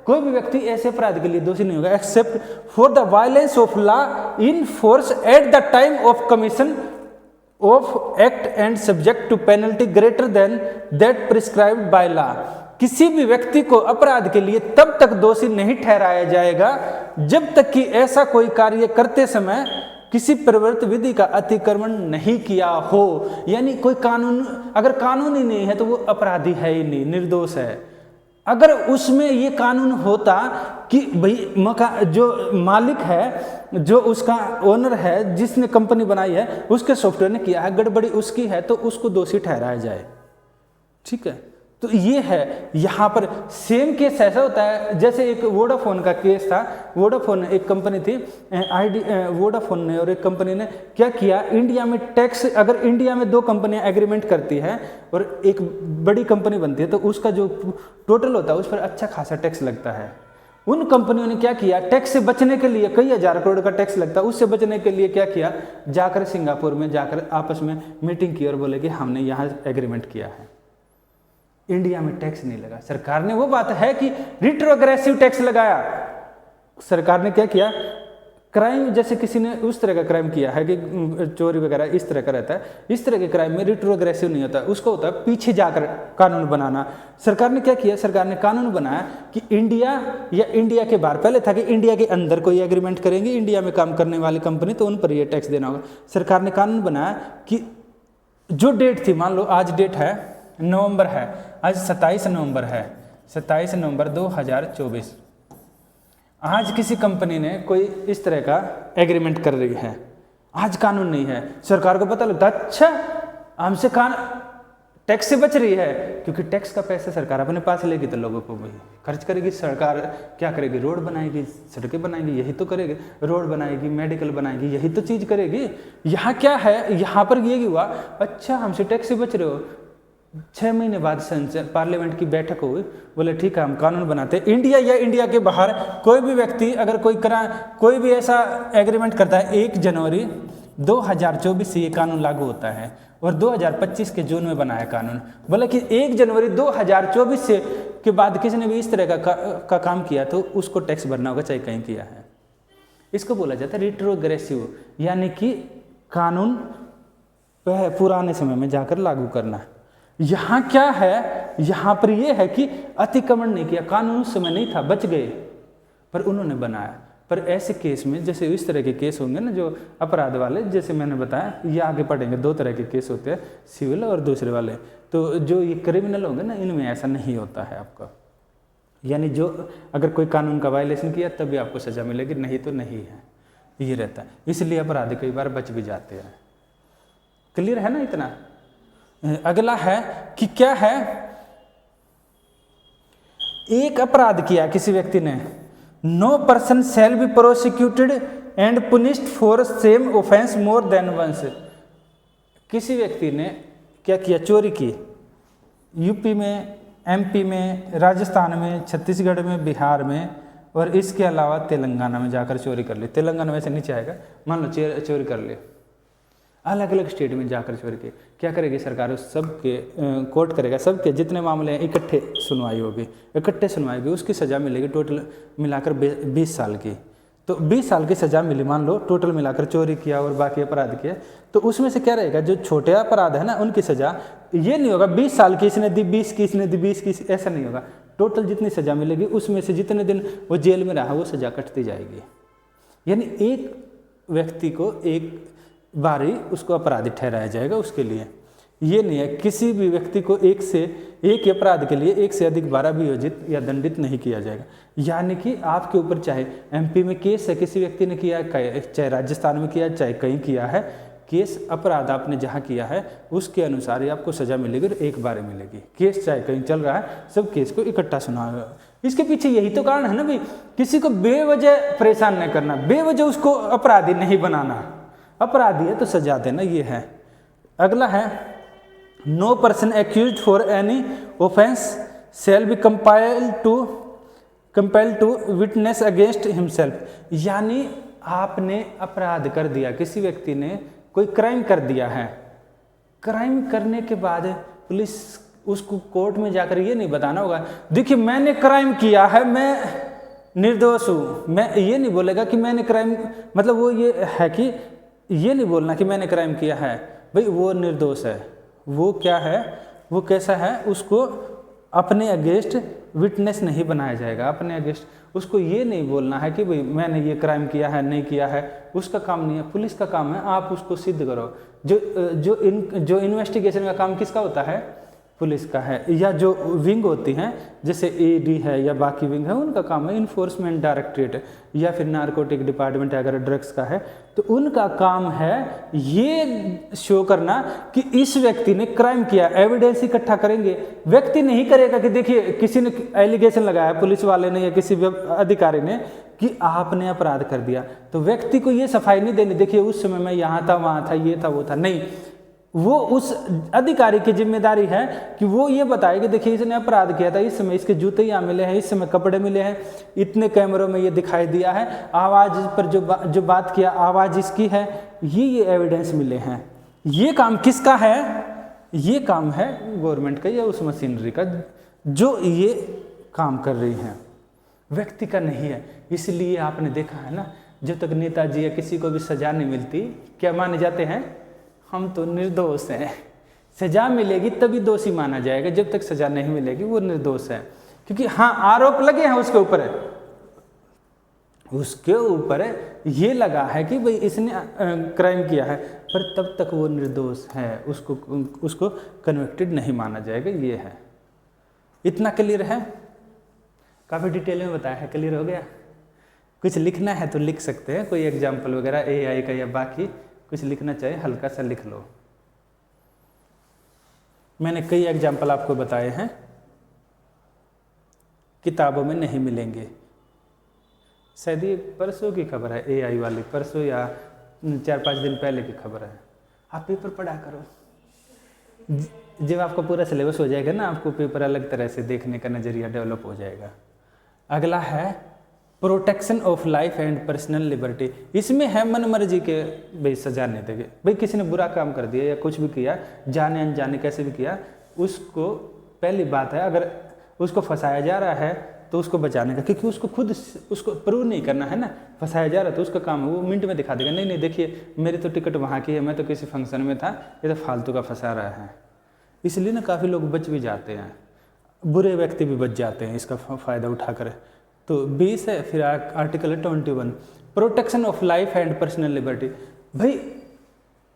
कोई भी व्यक्ति ऐसे अपराध के लिए दोषी नहीं होगा except for the violence of law in force at the time of commission of act and subject to penalty greater than that prescribed by law. किसी भी व्यक्ति को अपराध के लिए तब तक दोषी नहीं ठहराया जाएगा जब तक कि ऐसा कोई कार्य करते समय किसी प्रवृत्त विधि का अतिक्रमण नहीं किया हो। यानी कोई कानून, अगर कानून ही नहीं है तो वो अपराधी है ही नहीं, निर्दोष है। अगर उसमें ये कानून होता कि भाई जो मालिक है, जो उसका ओनर है, जिसने कंपनी बनाई है, उसके सॉफ्टवेयर ने किया है, गड़बड़ी उसकी है, तो उसको दोषी ठहराया जाए, ठीक है। तो ये है, यहाँ पर सेम केस ऐसा होता है जैसे एक वोडाफोन का केस था। वोडाफोन एक कंपनी थी, वोडाफोन ने और एक कंपनी ने क्या किया, इंडिया में टैक्स, अगर इंडिया में दो कंपनियां एग्रीमेंट करती हैं और एक बड़ी कंपनी बनती है तो उसका जो टोटल होता है उस पर अच्छा खासा टैक्स लगता है। उन कंपनियों ने क्या किया, टैक्स से बचने के लिए, कई हजार करोड़ का टैक्स लगता है, उससे बचने के लिए क्या किया, जाकर सिंगापुर में जाकर आपस में मीटिंग की और बोले कि हमने यहाँ एग्रीमेंट किया है, इंडिया में टैक्स नहीं लगा। सरकार ने, वो बात है कि रिट्रोग्रेसिव टैक्स लगाया। सरकार ने क्या किया, क्राइम जैसे किसी ने उस तरह का क्राइम किया है कि चोरी वगैरह इस तरह का रहता है, इस तरह के क्राइम में रिट्रोग्रेसिव नहीं होता, उसको होता है पीछे जाकर कानून बनाना। सरकार ने क्या किया, सरकार ने कानून बनाया कि इंडिया या इंडिया के बाहर, पहले था कि इंडिया के अंदर कोई एग्रीमेंट करेंगे, इंडिया में काम करने वाली कंपनी, तो उन पर यह टैक्स देना होगा। सरकार ने कानून बनाया कि जो डेट थी, मान लो आज डेट है नवंबर है, आज 27 नवंबर है, 27 नवंबर 2024, आज किसी कंपनी ने कोई इस तरह का एग्रीमेंट कर रही है, आज कानून नहीं है, सरकार को पता लगता अच्छा हमसे टैक्स से बच रही है, क्योंकि टैक्स का पैसा सरकार अपने पास लेगी तो लोगों को वही खर्च करेगी। सरकार क्या करेगी, रोड बनाएगी, सड़कें बनाएगी, यही तो करेगी, रोड बनाएगी, मेडिकल बनाएगी, यही तो चीज़ करेगी। यहाँ क्या है, यहाँ पर ये हुआ, अच्छा हमसे टैक्स से बच रहे हो, 6 महीने बाद पार्लियामेंट की बैठक हुई, बोले ठीक है हम कानून बनाते हैं। इंडिया या इंडिया के बाहर कोई भी व्यक्ति अगर कोई भी ऐसा एग्रीमेंट करता है, 1 जनवरी 2024 से ये कानून लागू होता है और 2025 के जून में बना है कानून। बोले कि 1 जनवरी 2024 से के बाद किसी ने भी इस तरह का काम किया तो उसको टैक्स भरना होगा, चाहे कहीं किया है। इसको बोला जाता है रिट्रोग्रेसिव, यानी कि कानून पुराने समय में जाकर लागू करना। यहाँ क्या है, यहाँ पर यह है कि अतिक्रमण नहीं किया, कानून उस समय नहीं था, बच गए, पर उन्होंने बनाया। पर ऐसे केस में जैसे इस तरह के केस होंगे ना जो अपराध वाले, जैसे मैंने बताया ये आगे पढ़ेंगे, 2 तरह के केस होते हैं, सिविल और दूसरे वाले। तो जो ये क्रिमिनल होंगे ना इनमें ऐसा नहीं होता है आपका, यानी जो अगर कोई कानून का वायलेशन किया तभी आपको सज़ा मिलेगी, नहीं तो नहीं है, ये रहता है। इसलिए अपराधी कई बार बच भी जाते हैं। क्लियर है ना इतना। अगला है कि क्या है, एक अपराध किया किसी व्यक्ति ने, no person shall be prosecuted and punished for same offence more than once. किसी व्यक्ति ने क्या किया, चोरी की, यूपी में, एमपी में, राजस्थान में, छत्तीसगढ़ में, बिहार में और इसके अलावा तेलंगाना में जाकर चोरी कर ली। तेलंगाना में से नीचे आएगा, मान लो चोरी कर ली, अलग अलग स्टेट में जाकर चोरी की। क्या करेगी सरकार, उस सबके कोर्ट करेगा, सबके जितने मामले हैं इकट्ठे सुनवाई होगी, इकट्ठे सुनवाई होगी, उसकी सज़ा मिलेगी टोटल मिलाकर 20 साल की। तो 20 साल की सज़ा मिली, मान लो टोटल मिलाकर चोरी किया और बाकी अपराध किया, तो उसमें से क्या रहेगा, जो छोटे अपराध है ना उनकी सज़ा ये नहीं होगा 20 साल की इसने दी, 20 की इसने दी, 20 की, ऐसा नहीं होगा। टोटल जितनी सज़ा मिलेगी उसमें से जितने दिन वो जेल में रहा वो सज़ा कटती जाएगी। यानी एक व्यक्ति को एक बारी उसको अपराधी ठहराया जाएगा उसके लिए। ये नहीं है किसी भी व्यक्ति को एक ही अपराध के लिए एक से अधिक बार अभियोजित या दंडित नहीं किया जाएगा। यानी कि आपके ऊपर चाहे एमपी में केस है, किसी व्यक्ति ने किया है, चाहे राजस्थान में किया, चाहे कहीं किया है केस, अपराध आपने जहाँ किया है उसके अनुसार ही आपको सज़ा मिलेगी और एक बार मिलेगी। केस चाहे कहीं चल रहा है, सब केस को इकट्ठा सुना। इसके पीछे यही तो कारण है ना भाई, किसी को बेवजह परेशान नहीं करना, बेवजह उसको अपराधी नहीं बनाना। अपराधी है तो सजा देना, ये है। अगला है, no person accused for any offence shall be compelled to witness against himself. यानी आपने अपराध कर दिया, किसी व्यक्ति ने कोई क्राइम कर दिया है, क्राइम करने के बाद पुलिस उसको कोर्ट में जाकर ये नहीं बताना होगा देखिए मैंने क्राइम किया है, मैं निर्दोष हूँ। मैं ये नहीं बोलेगा कि मैंने क्राइम, मतलब वो ये है कि ये नहीं बोलना कि मैंने क्राइम किया है, भाई वो निर्दोष है। वो क्या है, वो कैसा है, उसको अपने अगेंस्ट विटनेस नहीं बनाया जाएगा। अपने अगेंस्ट उसको ये नहीं बोलना है कि भाई मैंने ये क्राइम किया है, नहीं किया है, उसका काम नहीं है, पुलिस का काम है। आप उसको सिद्ध करो। जो इन्वेस्टिगेशन का काम किसका होता है, पुलिस का है, या जो विंग होती हैं जैसे ईडी है या बाकी विंग है उनका काम है, इन्फोर्समेंट डायरेक्टरेट या फिर नारकोटिक डिपार्टमेंट अगर ड्रग्स का है तो उनका काम है ये शो करना कि इस व्यक्ति ने क्राइम किया। एविडेंस इकट्ठा करेंगे, व्यक्ति नहीं करेगा कि देखिए किसी ने एलिगेशन लगाया, पुलिस वाले ने या किसी अधिकारी ने कि आपने अपराध कर दिया, तो व्यक्ति को ये सफाई नहीं देनी देखिए उस समय मैं यहाँ था, वहाँ था, ये था, वो था। नहीं, वो उस अधिकारी की जिम्मेदारी है कि वो ये बताए कि देखिए इसने अपराध किया था, इस समय इसके जूते यहाँ मिले हैं, इस समय कपड़े मिले हैं, इतने कैमरों में ये दिखाई दिया है, आवाज़ पर जो बात किया आवाज़ इसकी है, ये एविडेंस मिले हैं। ये काम किसका है, ये काम है गवर्नमेंट का या उस मशीनरी का जो ये काम कर रही है, व्यक्ति का नहीं है। इसलिए आपने देखा है ना, जब तक नेताजी या किसी को भी सजा नहीं मिलती क्या माने जाते हैं, हम तो निर्दोष हैं। सजा मिलेगी तभी दोषी माना जाएगा, जब तक सजा नहीं मिलेगी वो निर्दोष है। क्योंकि हाँ आरोप लगे हैं उसके ऊपर ये लगा है कि भाई इसने क्राइम किया है, पर तब तक वो निर्दोष है, उसको कन्विक्टेड नहीं माना जाएगा। ये है। इतना क्लियर है, काफ़ी डिटेल में बताया है, क्लियर हो गया। कुछ लिखना है तो लिख सकते हैं, कोई एग्जाम्पल वगैरह AI का या बाकी कुछ लिखना चाहिए हल्का सा लिख लो। मैंने कई एग्जाम्पल आपको बताए हैं, किताबों में नहीं मिलेंगे। शायद ये परसों की खबर है, AI वाली, परसों या 4-5 दिन पहले की खबर है। आप पेपर पढ़ा करो, जब आपका पूरा सिलेबस हो जाएगा ना, आपको पेपर अलग तरह से देखने का नज़रिया डेवलप हो जाएगा। अगला है protection of life and personal liberty. इसमें है मन मर्जी के भाई सजा नहीं देंगे। भाई किसी ने बुरा काम कर दिया या कुछ भी किया, जाने अनजाने कैसे भी किया, उसको पहली बात है अगर उसको फंसाया जा रहा है तो उसको बचाने का, क्योंकि उसको खुद उसको प्रूव नहीं करना है ना। फंसाया जा रहा है तो उसका काम है, वो मिनट में दिखा देगा, नहीं नहीं देखिए मेरी तो टिकट वहाँ की है, मैं तो किसी फंक्शन में था, ये तो फालतू का फंसा रहा है। इसलिए ना काफ़ी लोग बच भी जाते हैं, बुरे व्यक्ति भी बच जाते हैं इसका फ़ायदा उठाकर। तो 20 है, फिर आर्टिकल है 21, protection of life and personal liberty. भाई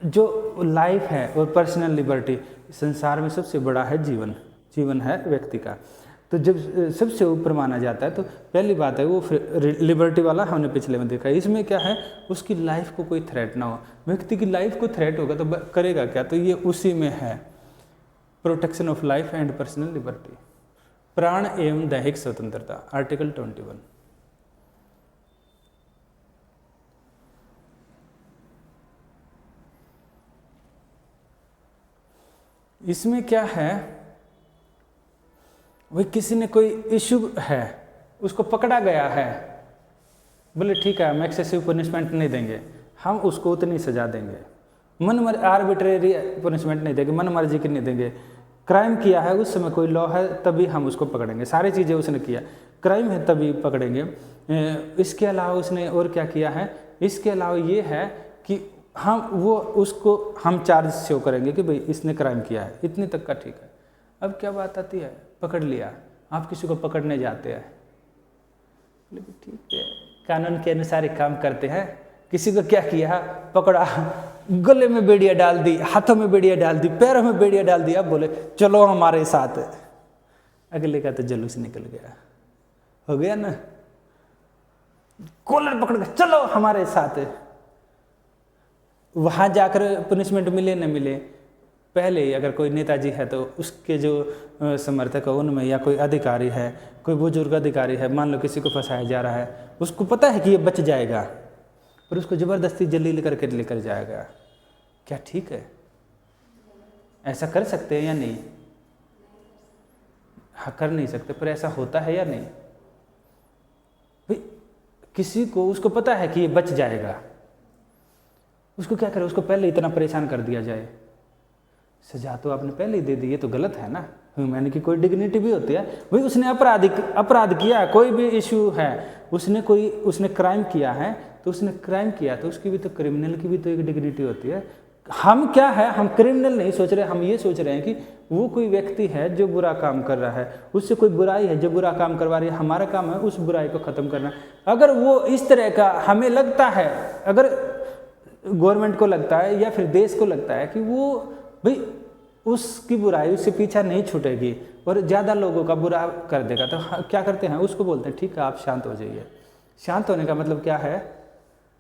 जो लाइफ है और पर्सनल लिबर्टी, संसार में सबसे बड़ा है जीवन, जीवन है व्यक्ति का। तो जब सबसे ऊपर माना जाता है तो पहली बात है वो लिबर्टी वाला हमने पिछले में देखा है। इसमें क्या है, उसकी लाइफ को कोई थ्रेट ना हो। व्यक्ति की लाइफ को थ्रेट होगा तो करेगा क्या, तो ये उसी में है, protection of life and personal liberty, प्राण एवं दैहिक स्वतंत्रता, आर्टिकल 21। इसमें क्या है, वही किसी ने कोई इशू है, उसको पकड़ा गया है, बोले ठीक है हम एक्सेसिव पनिशमेंट नहीं देंगे, हम उसको उतनी सजा देंगे, आर्बिट्रेरी पनिशमेंट नहीं देंगे, मन मर्जी की नहीं देंगे। क्राइम किया है उस समय कोई लॉ है तभी हम उसको पकड़ेंगे, सारी चीज़ें उसने किया, क्राइम है तभी पकड़ेंगे। इसके अलावा उसने और क्या किया है, इसके अलावा ये है कि उसको हम चार्ज शो करेंगे कि भाई इसने क्राइम किया है, इतने तक का ठीक है। अब क्या बात आती है, पकड़ लिया, आप किसी को पकड़ने जाते हैं, लेकिन ठीक है कानून के अनुसार ही काम करते हैं। किसी को क्या किया, पकड़ा, गले में बेड़ियाँ डाल दी, हाथों में बेड़ियाँ डाल दी, पैरों में बेड़ियाँ डाल दी, अब बोले चलो हमारे साथ, अगले का तो जुलूस निकल गया, हो गया ना, कॉलर पकड़ के चलो हमारे साथ। वहाँ जाकर पनिशमेंट मिले न मिले, पहले ही अगर कोई नेताजी है तो उसके जो समर्थक है उनमें, या कोई अधिकारी है, कोई बुजुर्ग अधिकारी है, मान लो किसी को फंसाया जा रहा है, उसको पता है कि ये बच जाएगा, पर उसको ज़बरदस्ती जलील करके लेकर जाएगा, क्या ठीक है? ऐसा कर सकते हैं या नहीं? हाँ कर नहीं सकते, पर ऐसा होता है या नहीं? भाई किसी को उसको पता है कि ये बच जाएगा, उसको क्या करे, उसको पहले इतना परेशान कर दिया जाए, सजा तो आपने पहले ही दे दी, ये तो गलत है ना। ह्यूमैनिटी की कोई डिग्निटी भी होती है। भाई उसने अपराध किया, कोई भी इशू है, उसने क्राइम किया है, तो उसने क्राइम किया तो उसकी भी तो, क्रिमिनल की भी तो एक डिग्निटी होती है। हम क्या है, हम क्रिमिनल नहीं सोच रहे, हम ये सोच रहे हैं कि वो कोई व्यक्ति है जो बुरा काम कर रहा है, उससे कोई बुराई है जो बुरा काम करवा रही है, हमारा काम है उस बुराई को ख़त्म करना। अगर वो इस तरह का हमें लगता है, अगर गवर्नमेंट को लगता है या फिर देश को लगता है कि वो भाई उसकी बुराई उससे पीछा नहीं छूटेगी और ज़्यादा लोगों का बुरा कर देगा, तो क्या करते हैं, उसको बोलते हैं ठीक है आप शांत हो जाइए। शांत होने का मतलब क्या है,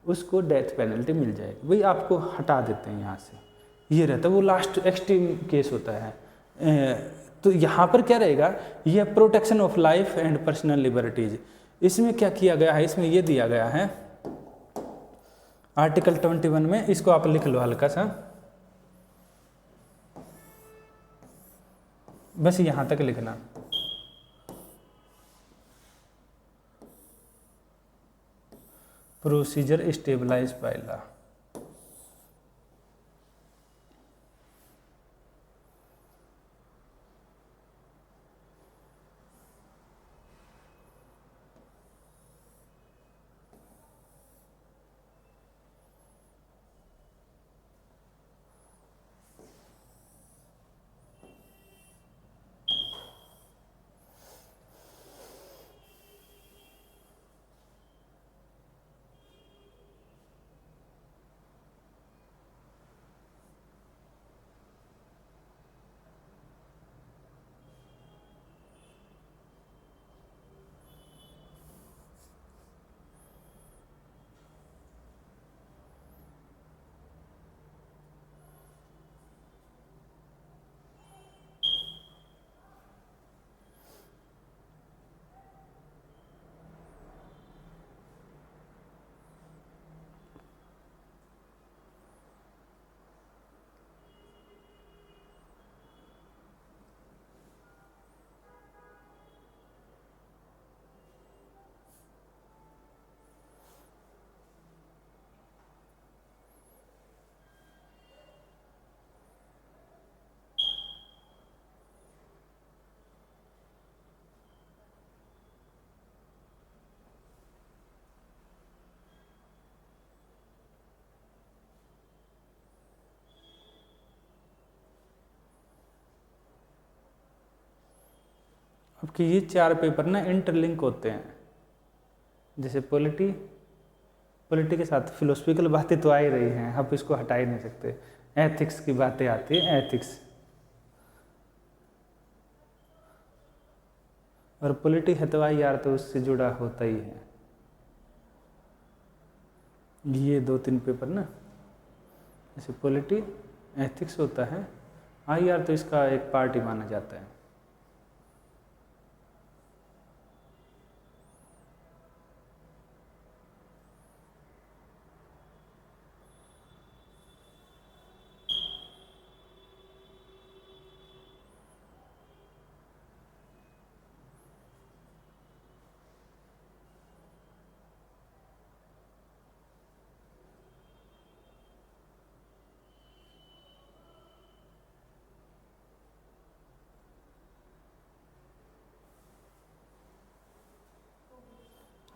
उसको डेथ पेनल्टी मिल जाएगी, भाई आपको हटा देते हैं यहाँ से, ये रहता है, वो लास्ट एक्सट्रीम केस होता है। तो यहाँ पर क्या रहेगा, ये protection of life and personal liberties. इसमें क्या किया गया है, इसमें ये दिया गया है आर्टिकल 21 में, इसको आप लिख लो हल्का सा, बस यहाँ तक लिखना। Procedure stabilise by law. अब कि ये 4 पेपर ना इंटरलिंक होते हैं, जैसे पॉलिटी के साथ फिलोसफिकल बातें तो आ ही रही हैं, आप इसको हटा ही नहीं सकते। एथिक्स की बातें आती है, एथिक्स, और पॉलिटी है तो आई आर तो उससे जुड़ा होता ही है। ये 2-3 पेपर ना, जैसे पॉलिटी एथिक्स होता है, आई आर तो इसका एक पार्ट ही माना जाता है।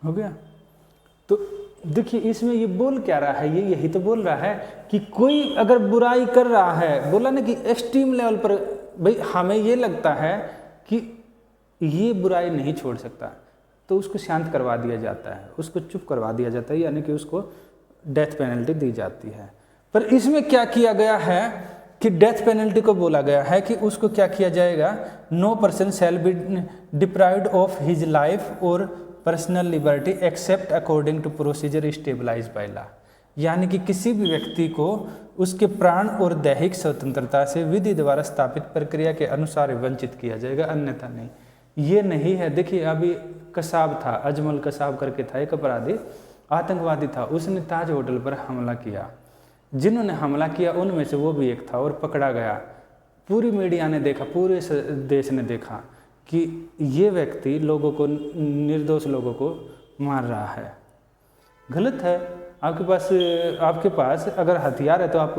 हो गया। तो देखिए इसमें ये बोल क्या रहा है, ये यही तो बोल रहा है कि कोई अगर बुराई कर रहा है, बोला ना कि एक्सट्रीम लेवल पर, भाई हमें ये लगता है कि ये बुराई नहीं छोड़ सकता, तो उसको शांत करवा दिया जाता है, उसको चुप करवा दिया जाता है, यानी कि उसको डेथ पेनल्टी दी जाती है। पर इसमें क्या किया गया है कि डेथ पेनल्टी को बोला गया है कि उसको क्या किया जाएगा, no person shall be deprived of his life और personal liberty except according to procedure stabilise by law, यानी कि किसी भी व्यक्ति को उसके प्राण और दैहिक स्वतंत्रता से विधि द्वारा स्थापित प्रक्रिया के अनुसार वंचित किया जाएगा, अन्यथा नहीं। ये नहीं है। देखिए अभी कसाब था, अजमल कसाब करके था एक अपराधी, आतंकवादी था, उसने ताज होटल पर हमला किया, जिन्होंने हमला किया उनमें से वो भी एक था और पकड़ा गया। पूरी मीडिया ने देखा, पूरे देश ने देखा कि ये व्यक्ति लोगों को, निर्दोष लोगों को मार रहा है। गलत है। आपके पास अगर हथियार है तो आप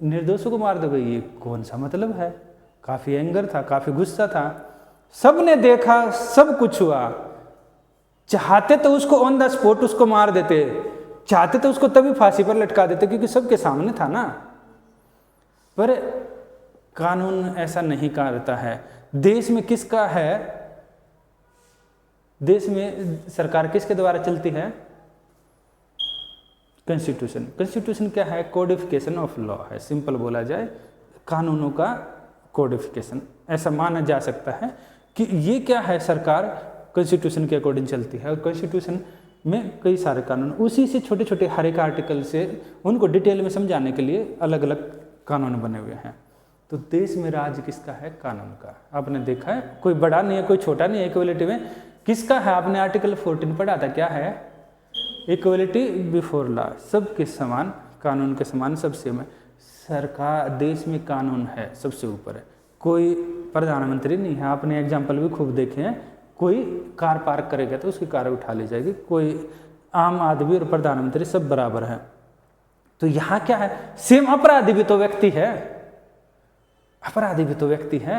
निर्दोषों को मार दोगे, ये कौन सा मतलब है। काफ़ी एंगर था, काफ़ी गुस्सा था, सब ने देखा, सब कुछ हुआ। चाहते तो उसको ऑन द स्पॉट उसको मार देते, चाहते तो उसको तभी फांसी पर लटका देते, क्योंकि सबके सामने था ना। पर कानून ऐसा नहीं करता है। देश में किसका है, देश में सरकार किसके द्वारा चलती है, कॉन्स्टिट्यूशन। कॉन्स्टिट्यूशन क्या है, कोडिफिकेशन ऑफ लॉ है, सिंपल बोला जाए कानूनों का कोडिफिकेशन। ऐसा माना जा सकता है कि ये क्या है, सरकार कॉन्स्टिट्यूशन के अकॉर्डिंग चलती है, और कॉन्स्टिट्यूशन में कई सारे कानून, उसी से छोटे छोटे हर एक आर्टिकल से उनको डिटेल में समझाने के लिए अलग अलग कानून बने हुए हैं। तो देश में राज किसका है, कानून का। आपने देखा है, कोई बड़ा नहीं है, कोई छोटा नहीं है। इक्वलिटी में किसका है, आपने आर्टिकल 14 पढ़ा था, क्या है, इक्वलिटी बिफोर लॉ, सबके समान, कानून के समान, सबसे में। सरकार, देश में कानून है, सबसे ऊपर है, कोई प्रधानमंत्री नहीं है। आपने एग्जाम्पल भी खूब देखे हैं, कोई कार पार्क करेगा तो उसकी कार उठा ली जाएगी, कोई आम आदमी और प्रधानमंत्री सब बराबर है। तो यहाँ क्या है, सेम अपराधी भी तो व्यक्ति है, अपराधी भी तो व्यक्ति है।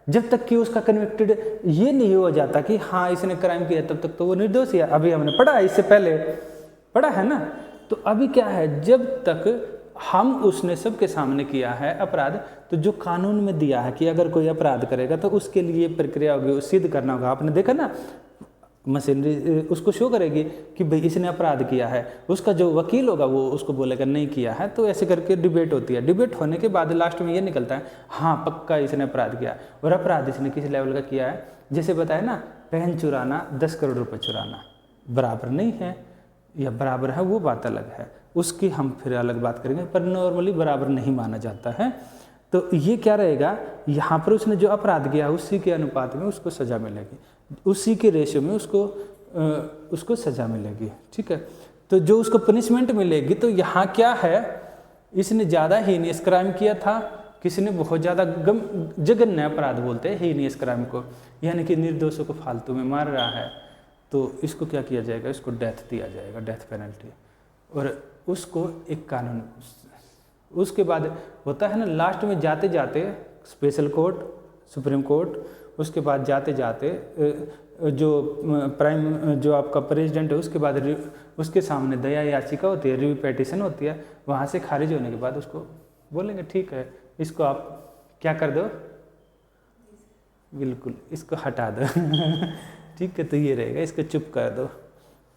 जब तक कि उसका कन्विक्टेड ये नहीं हो जाता कि हाँ इसने क्राइम किया, तब तक तो वो निर्दोष है। अभी हमने पढ़ा, इससे पहले पढ़ा है ना। तो अभी क्या है, जब तक हम उसने सबके सामने किया है अपराध, तो जो कानून में दिया है कि अगर कोई अपराध करेगा तो उसके लिए प्रक्रिया होगी, सिद्ध करना होगा। आपने देखा ना, मशीनरी उसको शो करेगी कि भाई इसने अपराध किया है, उसका जो वकील होगा वो उसको बोलेगा नहीं किया है। तो ऐसे करके डिबेट होती है। डिबेट होने के बाद लास्ट में ये निकलता है हाँ पक्का इसने अपराध किया। और अपराध इसने किस लेवल का किया है, जैसे बताया ना, पेन चुराना, 10 करोड़ रुपये चुराना बराबर नहीं है, या बराबर है वो बात अलग है, उसकी हम फिर अलग बात करेंगे। पर नॉर्मली बराबर नहीं माना जाता है। तो ये क्या रहेगा, यहाँ पर उसने जो अपराध किया उसी के अनुपात में उसको सज़ा मिलेगी, उसी के रेशियो में उसको सज़ा मिलेगी। ठीक है, तो जो उसको पनिशमेंट मिलेगी, तो यहाँ क्या है, इसने ज़्यादा हीनियस क्राइम किया था, किसी ने बहुत ज़्यादा जघन्य अपराध बोलते हैं हीनियस क्राइम को, यानी कि निर्दोषों को फालतू में मार रहा है, तो इसको क्या किया जाएगा, इसको डेथ दिया जाएगा, डेथ पेनल्टी। और उसको एक कानून, उसके बाद होता है ना, लास्ट में जाते जाते स्पेशल कोर्ट, सुप्रीम कोर्ट, उसके बाद जाते जाते जो आपका प्रेसिडेंट है, उसके बाद उसके सामने दया याचिका होती है, रिव्यू पेटिशन होती है, वहाँ से खारिज होने के बाद उसको बोलेंगे ठीक है, इसको आप क्या कर दो, बिल्कुल इसको हटा दो ठीक है, तो ये रहेगा, इसको चुप कर दो।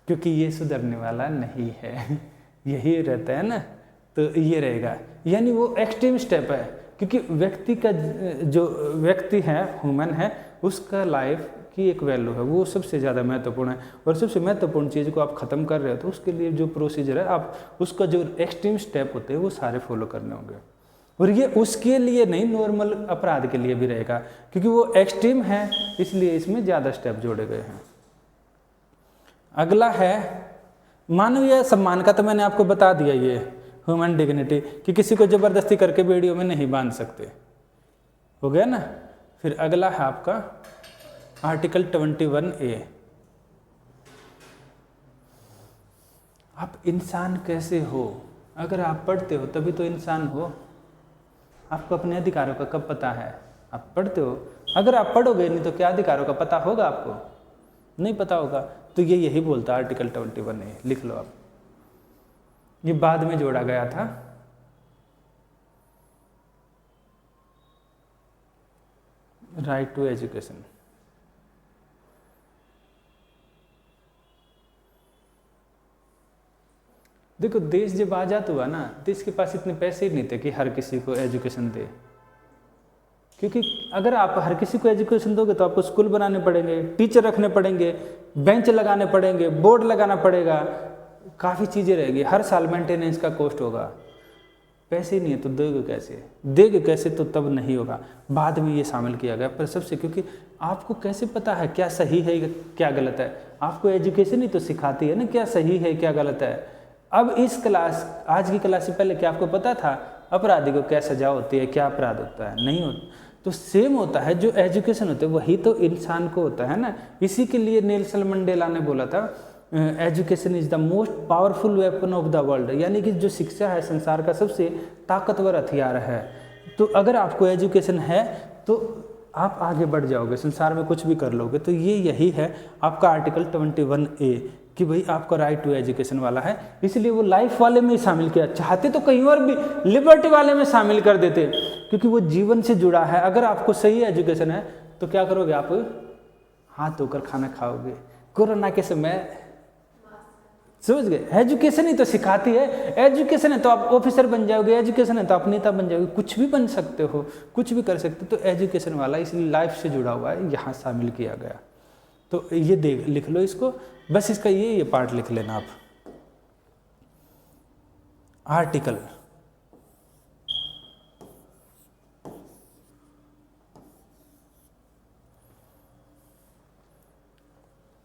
क्योंकि ये सुधरने वाला नहीं है। यही रहता है ना, तो ये रहेगा, यानी वो एक्सट्रीम स्टेप है, क्योंकि व्यक्ति का जो व्यक्ति है, ह्यूमन है, उसका लाइफ की एक वैल्यू है, वो सबसे ज़्यादा महत्वपूर्ण है। और सबसे महत्वपूर्ण चीज़ को आप ख़त्म कर रहे हो तो उसके लिए जो प्रोसीजर है, आप उसका जो एक्सट्रीम स्टेप होते हैं वो सारे फॉलो करने होंगे। और ये उसके लिए नहीं, नॉर्मल अपराध के लिए भी रहेगा, क्योंकि वो एक्सट्रीम है, इसलिए इसमें ज़्यादा स्टेप जोड़े गए हैं। अगला है मानवीय सम्मान का, तो मैंने आपको बता दिया ये ह्यूमन डिग्निटी, कि किसी को जबरदस्ती करके वीडियो में नहीं बांध सकते, हो गया ना। फिर अगला है आपका आर्टिकल 21A। आप इंसान कैसे हो? अगर आप पढ़ते हो तभी तो इंसान हो। आपको अपने अधिकारों का कब पता है? आप पढ़ते हो। अगर आप पढ़ोगे नहीं तो क्या अधिकारों का पता होगा? आपको नहीं पता होगा। तो ये यही बोलता है आर्टिकल 21A, लिख लो आप। ये बाद में जोड़ा गया था। Right to education. देखो, देश जब आजाद हुआ ना, देश के पास इतने पैसे ही नहीं थे कि हर किसी को एजुकेशन दे, क्योंकि अगर आप हर किसी को एजुकेशन दोगे तो आपको स्कूल बनाने पड़ेंगे, टीचर रखने पड़ेंगे, बेंच लगाने पड़ेंगे, बोर्ड लगाना पड़ेगा, काफ़ी चीज़ें रहेगी, हर साल मेंटेनेंस का कॉस्ट होगा। पैसे ही नहीं है तो दोगे कैसे? देगे कैसे? तो तब नहीं होगा। बाद में ये शामिल किया गया, पर सबसे, क्योंकि आपको कैसे पता है क्या सही है क्या गलत है? आपको एजुकेशन ही तो सिखाती है ना क्या सही है क्या गलत है। अब इस क्लास, आज की क्लास से पहले क्या आपको पता था अपराधी को क्या सजा होती है, क्या अपराध होता है? नहीं होता। तो सेम होता है, जो एजुकेशन होता है वही तो इंसान को होता है ना। इसी के लिए नेल्सन मंडेला ने बोला था education is the most powerful weapon of the world, यानी कि जो शिक्षा है संसार का सबसे ताकतवर हथियार है। तो अगर आपको एजुकेशन है तो आप आगे बढ़ जाओगे, संसार में कुछ भी कर लोगे। तो ये यही है आपका आर्टिकल 21A, कि भाई आपका राइट टू एजुकेशन वाला है, इसलिए वो लाइफ वाले में शामिल किया। चाहते तो कहीं और भी लिबर्टी वाले में शामिल कर देते, क्योंकि वो जीवन से जुड़ा है। अगर आपको सही एजुकेशन है तो क्या करोगे? आप हाथ धोकर खाना खाओगे। कोरोना के समय समझ गए, एजुकेशन ही तो सिखाती है। एजुकेशन है तो आप ऑफिसर बन जाओगे, एजुकेशन है तो आप नेता बन जाओगे, कुछ भी बन सकते हो, कुछ भी कर सकते हो। तो एजुकेशन वाला इसलिए लाइफ से जुड़ा हुआ है, यहाँ शामिल किया गया। तो ये देख लिख लो इसको, बस इसका ये पार्ट लिख लेना आप। Article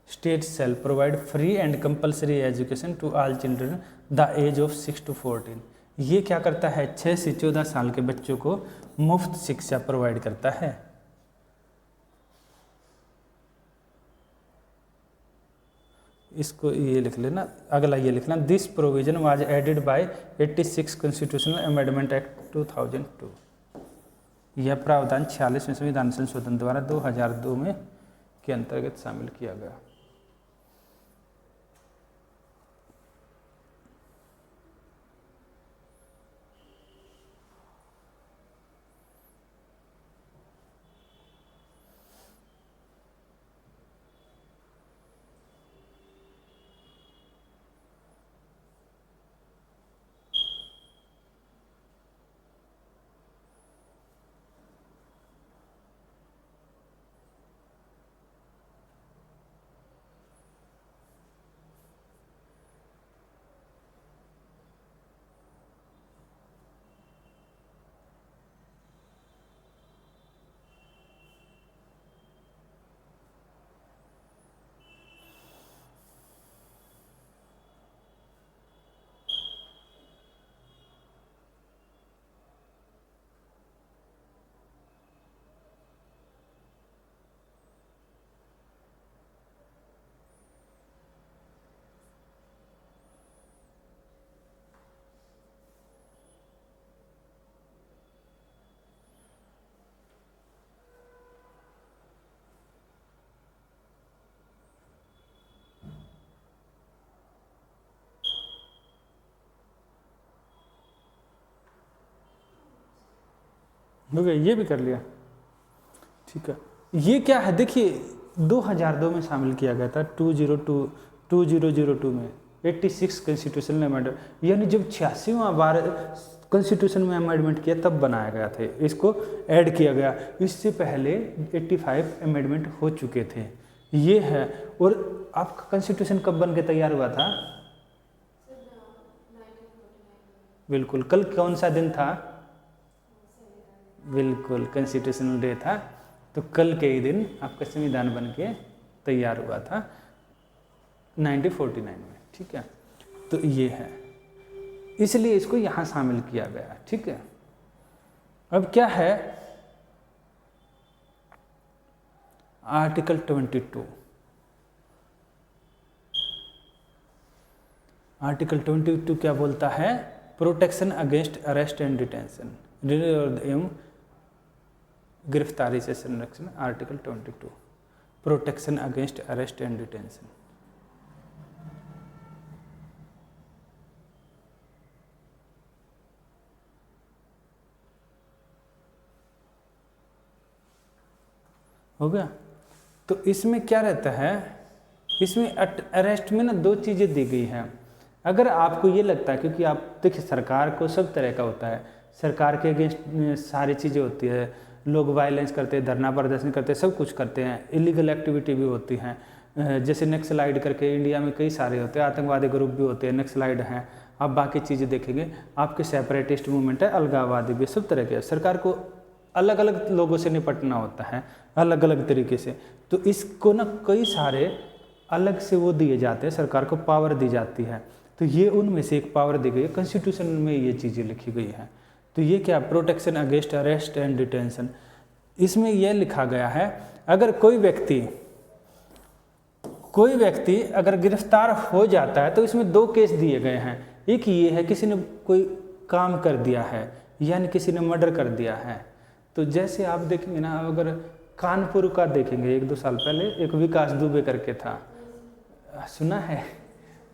States shall provide free and compulsory education to all children the age of 6 to 14। ये क्या करता है? 6 से 14 साल के बच्चों को मुफ्त शिक्षा प्रोवाइड करता है। इसको ये लिख लेना, अगला ये लिखना, this provision was added by 86 constitutional amendment act 2002। यह प्रावधान 46वें संविधान संशोधन द्वारा 2002 में के अंतर्गत शामिल किया गया। हो गया, ये भी कर लिया, ठीक है। ये क्या है देखिए, 2002 में शामिल किया गया था, 2002 2002 में 86 कॉन्स्टिट्यूशनल अमेंडमेंट, यानी जब 86वां बार कॉन्स्टिट्यूशन में अमेंडमेंट किया तब बनाया गया था, इसको ऐड किया गया। इससे पहले 85 अमेंडमेंट हो चुके थे। ये है। और आपका कॉन्स्टिट्यूशन कब बन के तैयार हुआ था? बिल्कुल। कल कौन सा दिन था? बिल्कुल, कॉन्स्टिट्यूशनल डे था। तो कल के ही दिन आपका संविधान बन के तैयार हुआ था 1949 में। ठीक है, तो ये है, इसलिए इसको यहाँ शामिल किया गया। ठीक है, अब क्या है आर्टिकल 22। आर्टिकल 22 क्या बोलता है? Protection against arrest and detention एवं गिरफ्तारी से संरक्षण। Article 22 protection against arrest and detention. हो गया। तो इसमें क्या रहता है? इसमें अरेस्ट में ना दो चीज़ें दी गई हैं। अगर आपको ये लगता है, क्योंकि आप देखिए सरकार को सब तरह का होता है, सरकार के अगेंस्ट सारी चीज़ें होती है, लोग वायलेंस करते हैं, धरना प्रदर्शन करते हैं, सब कुछ करते हैं, इलीगल एक्टिविटी भी होती हैं। जैसे नक्सलाइड करके इंडिया में कई सारे होते हैं, आतंकवादी ग्रुप भी होते हैं, नक्सलाइड हैं। आप बाकी चीज़ें देखेंगे, आपके सेपरेटिस्ट मूवमेंट है, अलगाववादी भी, सब तरह के। सरकार को अलग अलग लोगों से निपटना होता है अलग अलग तरीके से। तो इसको ना कई सारे अलग से वो दिए जाते हैं, सरकार को पावर दी जाती है। तो ये उनमें से एक पावर दी गई है, कॉन्स्टिट्यूशन में ये चीज़ें लिखी गई हैं। तो ये क्या? Protection against arrest and detention. इसमें यह लिखा गया है, अगर कोई व्यक्ति अगर गिरफ्तार हो जाता है तो इसमें दो केस दिए गए हैं। एक ये है किसी ने कोई काम कर दिया है, यानी किसी ने मर्डर कर दिया है। तो जैसे आप देखेंगे ना, अगर कानपुर का देखेंगे 1-2 साल पहले, एक विकास दुबे करके था, सुना है?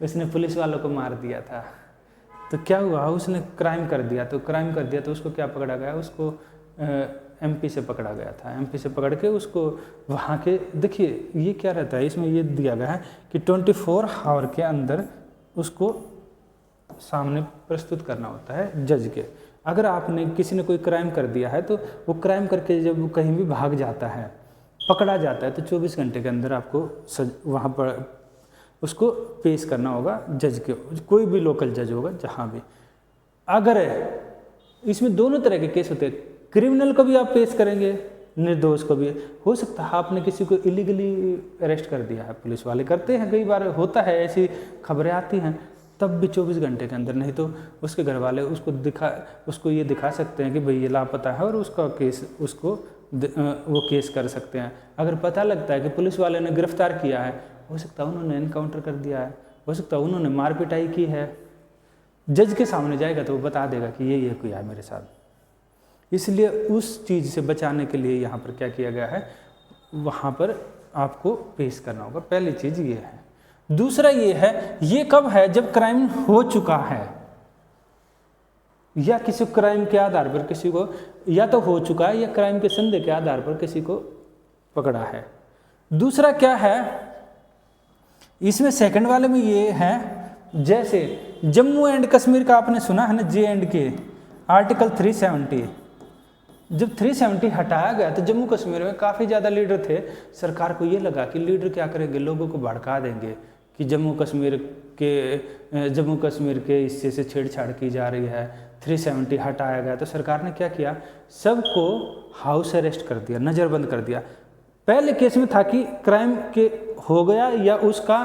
उसने पुलिस वालों को मार दिया था। तो क्या हुआ? उसने क्राइम कर दिया, तो उसको क्या पकड़ा गया? उसको एमपी से पकड़ा गया था। एमपी से पकड़ के उसको वहाँ के, देखिए ये क्या रहता है, इसमें ये दिया गया है कि 24 आवर के अंदर उसको सामने प्रस्तुत करना होता है जज के। अगर आपने किसी ने कोई क्राइम कर दिया है तो वो क्राइम करके जब वो कहीं भी भाग जाता है, पकड़ा जाता है, तो 24 घंटे के अंदर आपको वहाँ पर उसको पेश करना होगा जज के, कोई भी लोकल जज होगा जहाँ भी। अगर इसमें दोनों तरह के केस होते हैं, क्रिमिनल को भी आप पेश करेंगे, निर्दोष को भी। हो सकता है आपने किसी को इलीगली अरेस्ट कर दिया है, पुलिस वाले करते हैं, कई बार होता है, ऐसी खबरें आती हैं, तब भी 24 घंटे के अंदर। नहीं तो उसके घर वाले उसको ये दिखा सकते हैं कि भाई ये लापता है, और उसका केस वो केस कर सकते हैं। अगर पता लगता है कि पुलिस वाले ने गिरफ्तार किया है, हो सकता है उन्होंने एनकाउंटर कर दिया है, हो सकता है उन्होंने मार पिटाई की है, जज के सामने जाएगा तो वो बता देगा कि ये किया है मेरे साथ। इसलिए उस चीज़ से बचाने के लिए यहाँ पर क्या किया गया है, वहाँ पर आपको पेश करना होगा। पहली चीज़ ये है। दूसरा ये है, ये कब है? जब क्राइम हो चुका है, या किसी क्राइम के आधार पर किसी को या तो हो चुका है, या क्राइम के संदेह के आधार पर किसी को पकड़ा है। दूसरा क्या है इसमें, सेकंड वाले में ये है, जैसे जम्मू एंड कश्मीर का आपने सुना है ना, J&K आर्टिकल 370। जब 370 हटाया गया तो जम्मू कश्मीर में काफ़ी ज़्यादा लीडर थे। सरकार को ये लगा कि लीडर क्या करेंगे, लोगों को भड़का देंगे कि जम्मू कश्मीर के हिस्से से छेड़छाड़ की जा रही है। 370 हटाया गया तो सरकार ने क्या किया, सबको हाउस अरेस्ट कर दिया, नज़रबंद कर दिया। पहले केस में था कि क्राइम के हो गया या उसका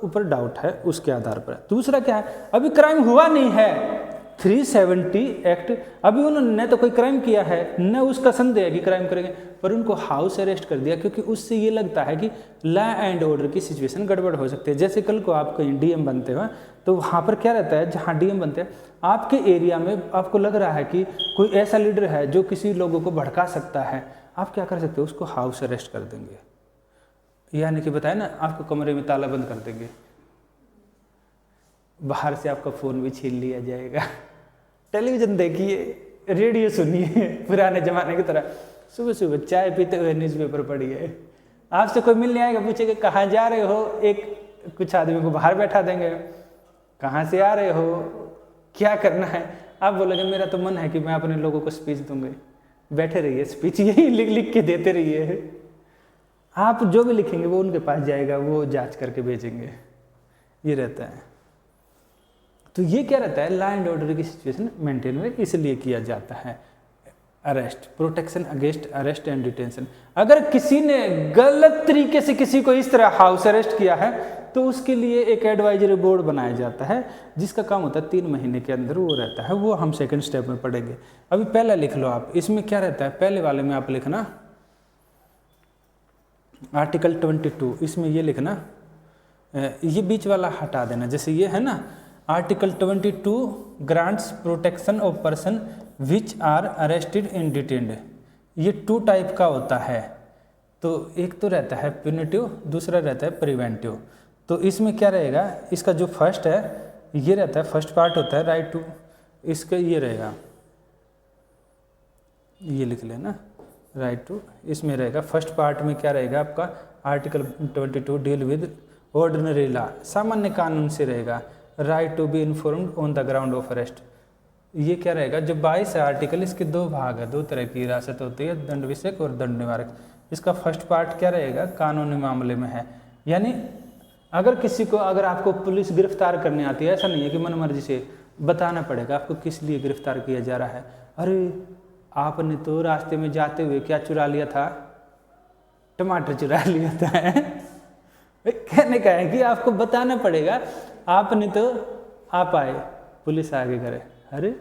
ऊपर डाउट है, उसके आधार पर। दूसरा क्या है, अभी क्राइम हुआ नहीं है, 370 एक्ट, अभी उन्होंने न तो कोई क्राइम किया है न उसका संदेह है कि क्राइम करेंगे, पर उनको हाउस अरेस्ट कर दिया, क्योंकि उससे ये लगता है कि लॉ एंड ऑर्डर की सिचुएशन गड़बड़ हो सकती है। जैसे कल को आप कहीं डीएम बनते हो तो वहाँ पर क्या रहता है, जहाँ डीएम बनते हैं आपके एरिया में आपको लग रहा है कि कोई ऐसा लीडर है जो किसी लोगों को भड़का सकता है, आप क्या कर सकते हो, उसको हाउस अरेस्ट कर देंगे, यानी कि बताया ना, आपको कमरे में ताला बंद कर देंगे, बाहर से आपका फ़ोन भी छीन लिया जाएगा, टेलीविज़न देखिए, रेडियो सुनिए पुराने ज़माने की तरह, सुबह सुबह चाय पीते हुए न्यूज़पेपर पढ़िए, आपसे कोई मिलने आएगा, पूछेगा कहाँ जा रहे हो, एक कुछ आदमी को बाहर बैठा देंगे, कहाँ से आ रहे हो, क्या करना है। आप बोलोगे मेरा तो मन है कि मैं अपने लोगों को स्पीच दूंगी, बैठे रहिए, स्पीच यही लिख लिख के देते रहिए। आप जो भी लिखेंगे वो उनके पास जाएगा, वो जांच करके भेजेंगे, ये रहता है। तो ये क्या रहता है, लॉ एंड ऑर्डर की सिचुएशन मेंटेन में इसलिए किया जाता है arrest, protection against arrest and detention. अगर किसी ने गलत तरीके से किसी को इस तरह हाउस अरेस्ट किया है तो उसके लिए एक एडवाइजरी बोर्ड बनाया जाता है, जिसका काम होता है 3 महीने के अंदर वो रहता है, वो हम सेकंड स्टेप में पढ़ेंगे। अभी पहला लिख लो आप, इसमें क्या रहता है, पहले वाले में आप लिखना आर्टिकल 22, इसमें ये लिखना, ये बीच वाला हटा देना, जैसे ये है ना article 22 grants protection of person which are arrested and detained. ये 2 टाइप का होता है, तो एक तो रहता है प्यूनिटिव, दूसरा रहता है प्रिवेंटिव। तो इसमें क्या रहेगा, इसका जो फर्स्ट है ये रहता है, फर्स्ट पार्ट होता है राइट टू, इसका ये रहेगा, ये लिख लेना राइट टू, इसमें रहेगा फर्स्ट पार्ट में क्या रहेगा आपका article 22 deal with ordinary law, सामान्य कानून से रहेगा, right to be informed on the ground of arrest. ये क्या रहेगा, जो 22 है आर्टिकल, इसके 2 भाग है, 2 तरह की हिरासत होती है, दंड विषयक और दंड निवारक। इसका फर्स्ट पार्ट क्या रहेगा, कानूनी मामले में है, यानी अगर किसी को, अगर आपको पुलिस गिरफ्तार करने आती है, ऐसा नहीं है कि मन मर्जी से, बताना पड़ेगा आपको किस लिए गिरफ्तार किया जा रहा है। अरे आपने तो रास्ते में जाते हुए क्या चुरा लिया था, टमाटर चुरा लिया था। कहने का है कि आपको बताना पड़ेगा, आपने तो आप आए, पुलिस आगे करे, अरे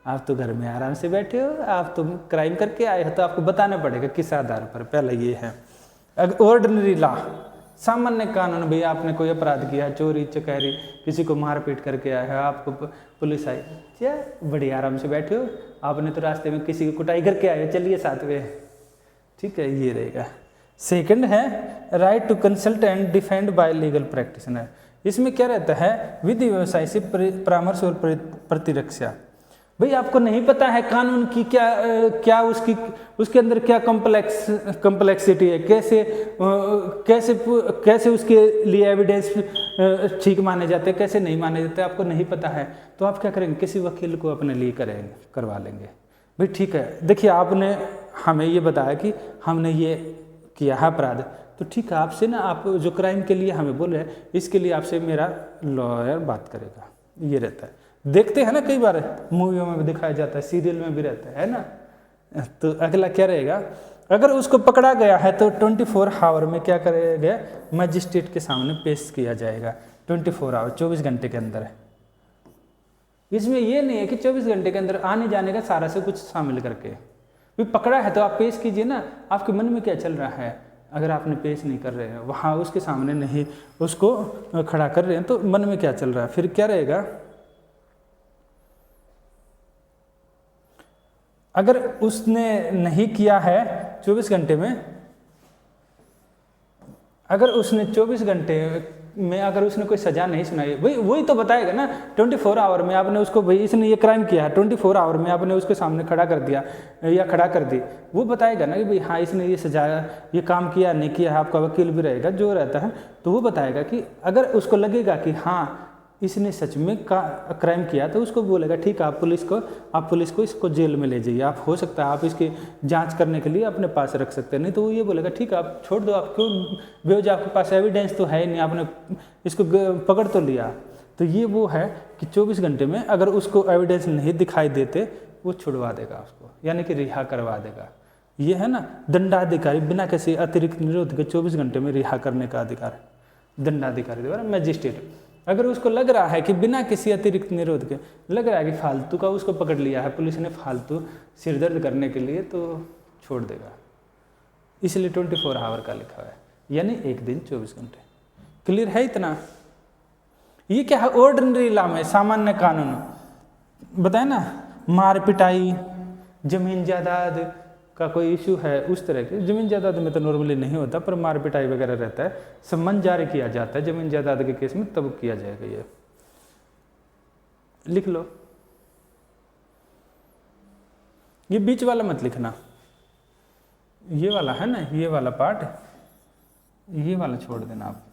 आप तो घर में आराम से बैठे हो, आप तो क्राइम करके आए हो, तो आपको बताना पड़ेगा किस आधार पर। पहला ये है। अगर ऑर्डिनरी लॉ, सामान्य कानून, भैया आपने कोई अपराध किया, चोरी चकारी, किसी को मारपीट करके आया है, आपको पुलिस आई, क्या बड़ी आराम से बैठे हो, आपने तो रास्ते में किसी की कुटाई करके आए, चलिए साथ में, ठीक है, ये रहेगा। सेकंड है right to consult and defend by legal practitioner. इसमें क्या रहता है, विधि व्यवसाय से परामर्श और प्रतिरक्षा। भाई आपको नहीं पता है कानून की क्या उसके अंदर क्या कॉम्प्लेक्सिटी है, कैसे उसके लिए एविडेंस ठीक माने जाते हैं, कैसे नहीं माने जाते, आपको नहीं पता है, तो आप क्या करेंगे, किसी वकील को अपने लिए करवा लेंगे। भाई ठीक है, देखिए आपने हमें ये बताया कि हमने ये किया है अपराध, तो ठीक है, आपसे ना, आप जो क्राइम के लिए हमें बोल रहे हैं, इसके लिए आपसे मेरा लॉयर बात करेगा, ये रहता है। देखते हैं ना, कई बार मूवियों में भी दिखाया जाता है, सीरियल में भी रहता है ना। तो अगला क्या रहेगा, अगर उसको पकड़ा गया है तो 24 आवर में क्या करेगा, मजिस्ट्रेट के सामने पेश किया जाएगा, 24 आवर, 24 घंटे के अंदर है। इसमें ये नहीं है कि 24 घंटे के अंदर आने जाने का सारा से कुछ शामिल करके, भी पकड़ा है तो आप पेश कीजिए ना, आपके मन में क्या चल रहा है। अगर आपने पेश नहीं कर रहे हैं, वहाँ उसके सामने नहीं उसको खड़ा कर रहे हैं, तो मन में क्या चल रहा है। फिर क्या रहेगा, अगर उसने नहीं किया है 24 घंटे में, अगर उसने 24 घंटे में अगर उसने कोई सजा नहीं सुनाई, वही तो बताएगा ना। 24 आवर में आपने उसको, भाई इसने ये क्राइम किया है, 24 आवर में आपने उसके सामने खड़ा कर दिया या खड़ा कर दी, वो बताएगा ना कि भाई हाँ इसने ये सजा, ये काम किया नहीं किया है। आपका वकील भी रहेगा जो रहता है, तो वो बताएगा कि अगर उसको लगेगा कि हाँ इसने सच में क्राइम किया, तो उसको बोलेगा ठीक है, आप पुलिस को इसको जेल में ले जाइए, आप हो सकता है आप इसकी जांच करने के लिए अपने पास रख सकते हैं। नहीं तो वो ये बोलेगा ठीक है आप छोड़ दो, आप क्यों बेवजह, आपके पास एविडेंस तो है ही नहीं, आपने इसको पकड़ तो लिया। तो ये वो है कि 24 घंटे में अगर उसको एविडेंस नहीं दिखाई देते, वो छुड़वा देगा उसको, यानी कि रिहा करवा देगा। ये है ना दंडाधिकारी, बिना किसी अतिरिक्त निरोध के 24 घंटे में रिहा करने का अधिकार दंडाधिकारी द्वारा, मैजिस्ट्रेट। अगर उसको लग रहा है कि बिना किसी अतिरिक्त निरोध के लग रहा है कि फालतू का उसको पकड़ लिया है पुलिस ने, फालतू सिरदर्द करने के लिए, तो छोड़ देगा। इसलिए 24 आवर का लिखा है, यानी एक दिन 24 घंटे। क्लियर है इतना। ये क्या है, ऑर्डिनरी लॉ में, सामान्य कानून बताए ना, मार पिटाई, जमीन जायदाद का कोई इशू है, उस तरह के। जमीन जायदाद में तो नॉर्मली नहीं होता, पर मार पिटाई वगैरह रहता है, सम्मन जारी किया जाता है जमीन जायदाद के केस में, तब किया जाएगा। ये लिख लो, ये बीच वाला मत लिखना, ये वाला है ना, ये वाला पार्ट, ये वाला छोड़ देना आप।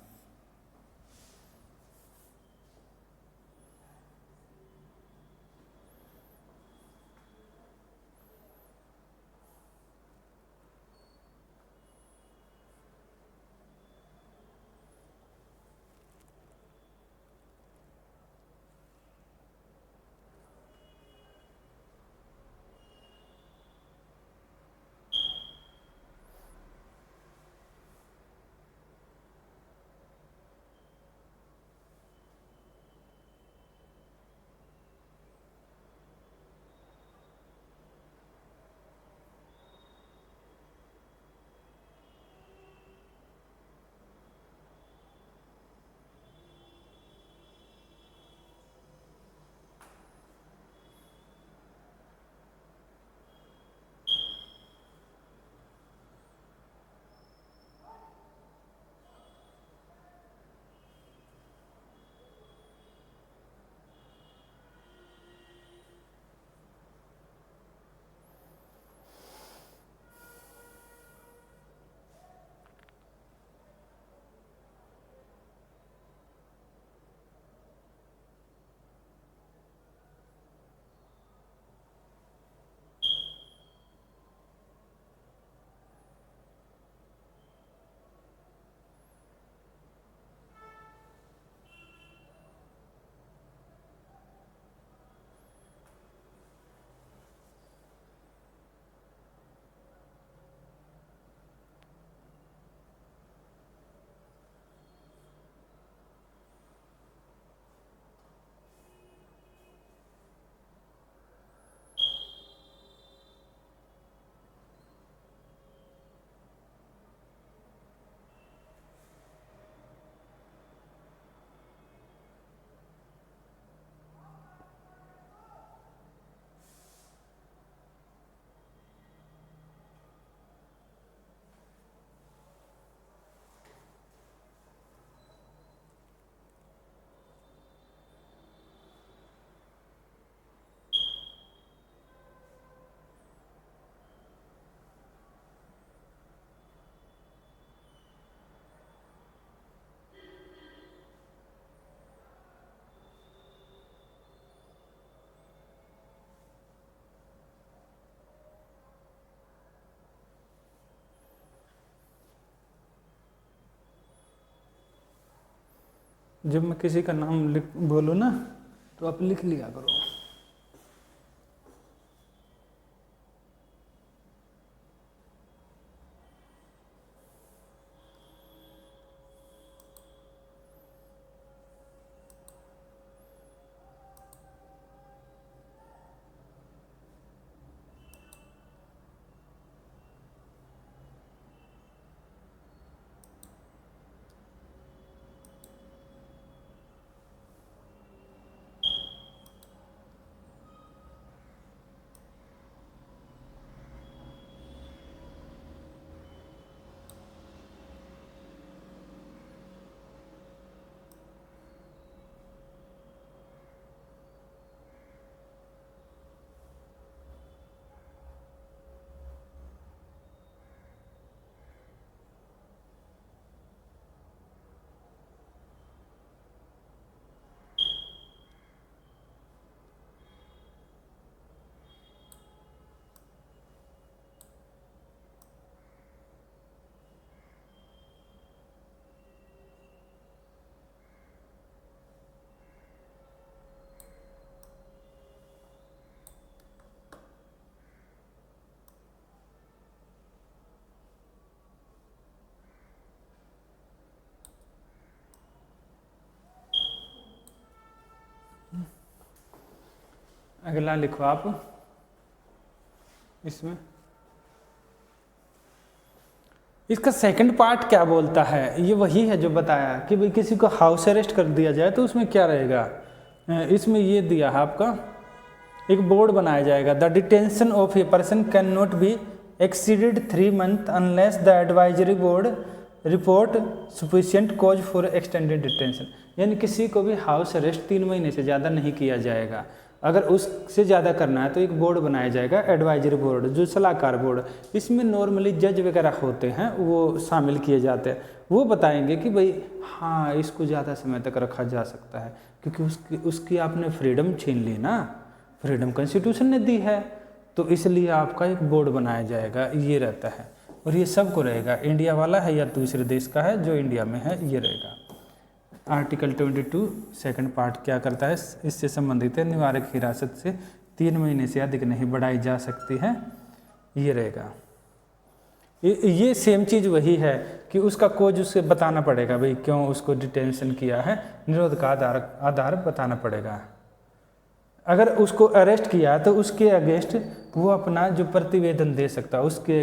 जब मैं किसी का नाम लिख बोलूँ ना तो आप लिख लिया करो। अगला लिखो आप इसमें। इसका सेकंड पार्ट क्या बोलता है, ये वही है जो बताया कि भाई किसी को हाउस अरेस्ट कर दिया जाए तो उसमें क्या रहेगा। इसमें ये दिया है आपका, एक बोर्ड बनाया जाएगा। The detention of a person can not be exceeded 3 months unless the advisory board report sufficient cause for extended detention. यानी किसी को भी हाउस अरेस्ट 3 महीने से ज़्यादा नहीं किया जाएगा। अगर उससे ज़्यादा करना है तो एक बोर्ड बनाया जाएगा, एडवाइजरी बोर्ड, जो सलाहकार बोर्ड। इसमें नॉर्मली जज वगैरह होते हैं, वो शामिल किए जाते हैं। वो बताएंगे कि भाई हाँ इसको ज़्यादा समय तक रखा जा सकता है, क्योंकि उसकी आपने फ्रीडम छीन ली ना, फ्रीडम कॉन्स्टिट्यूशन ने दी है, तो इसलिए आपका एक बोर्ड बनाया जाएगा। ये रहता है, और ये सबको रहेगा, इंडिया वाला है या दूसरे देश का है, जो इंडिया में है ये रहेगा। आर्टिकल 22 सेकंड पार्ट क्या करता है, इससे संबंधित है, निवारक हिरासत से 3 महीने से अधिक नहीं बढ़ाई जा सकती है, ये रहेगा। ये सेम चीज़ वही है कि उसका कोज उससे बताना पड़ेगा, भाई क्यों उसको डिटेंशन किया है, निरोध का आधार बताना पड़ेगा। अगर उसको अरेस्ट किया तो उसके अगेंस्ट वो अपना जो प्रतिवेदन दे सकता है, उसके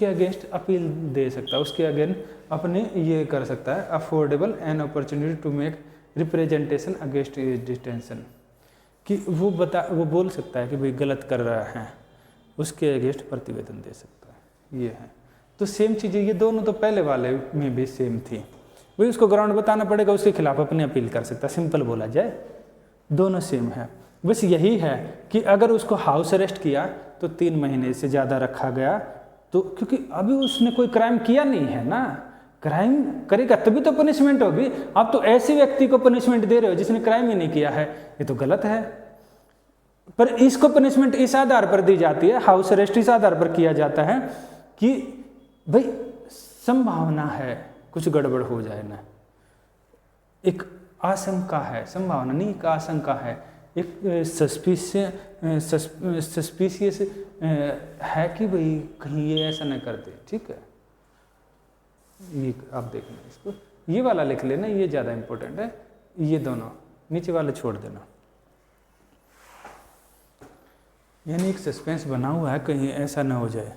अगेंस्ट अपील दे सकता है, उसके अगेंस्ट अपने ये कर सकता है, affordable an opportunity to make representation against detention, कि वो बोल सकता है कि भाई गलत कर रहा है, उसके अगेंस्ट प्रतिवेदन दे सकता है। ये है, तो सेम चीज़ें ये दोनों तो पहले वाले में भी सेम थी। वही उसको ग्राउंड बताना पड़ेगा, उसके खिलाफ अपनी अपील कर सकता है, सिंपल बोला जाए, दोनों सेम है। बस यही है कि अगर उसको हाउस अरेस्ट किया तो 3 महीने से ज़्यादा रखा गया, तो क्योंकि अभी उसने कोई क्राइम किया नहीं है ना, क्राइम करेगा तभी तो पनिशमेंट होगी। आप तो ऐसे व्यक्ति को पनिशमेंट दे रहे हो जिसने क्राइम ही नहीं किया है, ये तो गलत है। पर इसको पनिशमेंट इस आधार पर दी जाती है, हाउस अरेस्ट इस आधार पर किया जाता है कि भाई संभावना है कुछ गड़बड़ हो जाए ना, एक आशंका है, संभावना नहीं, एक आशंका है, एक सस्पिशियस है कि भाई कहीं ये ऐसा न कर दे। ठीक है, ये आप देखना, इसको ये वाला लिख लेना, ये ज़्यादा इंपॉर्टेंट है, ये दोनों नीचे वाले छोड़ देना। यानी एक सस्पेंस बना हुआ है, कहीं ऐसा ना हो जाए।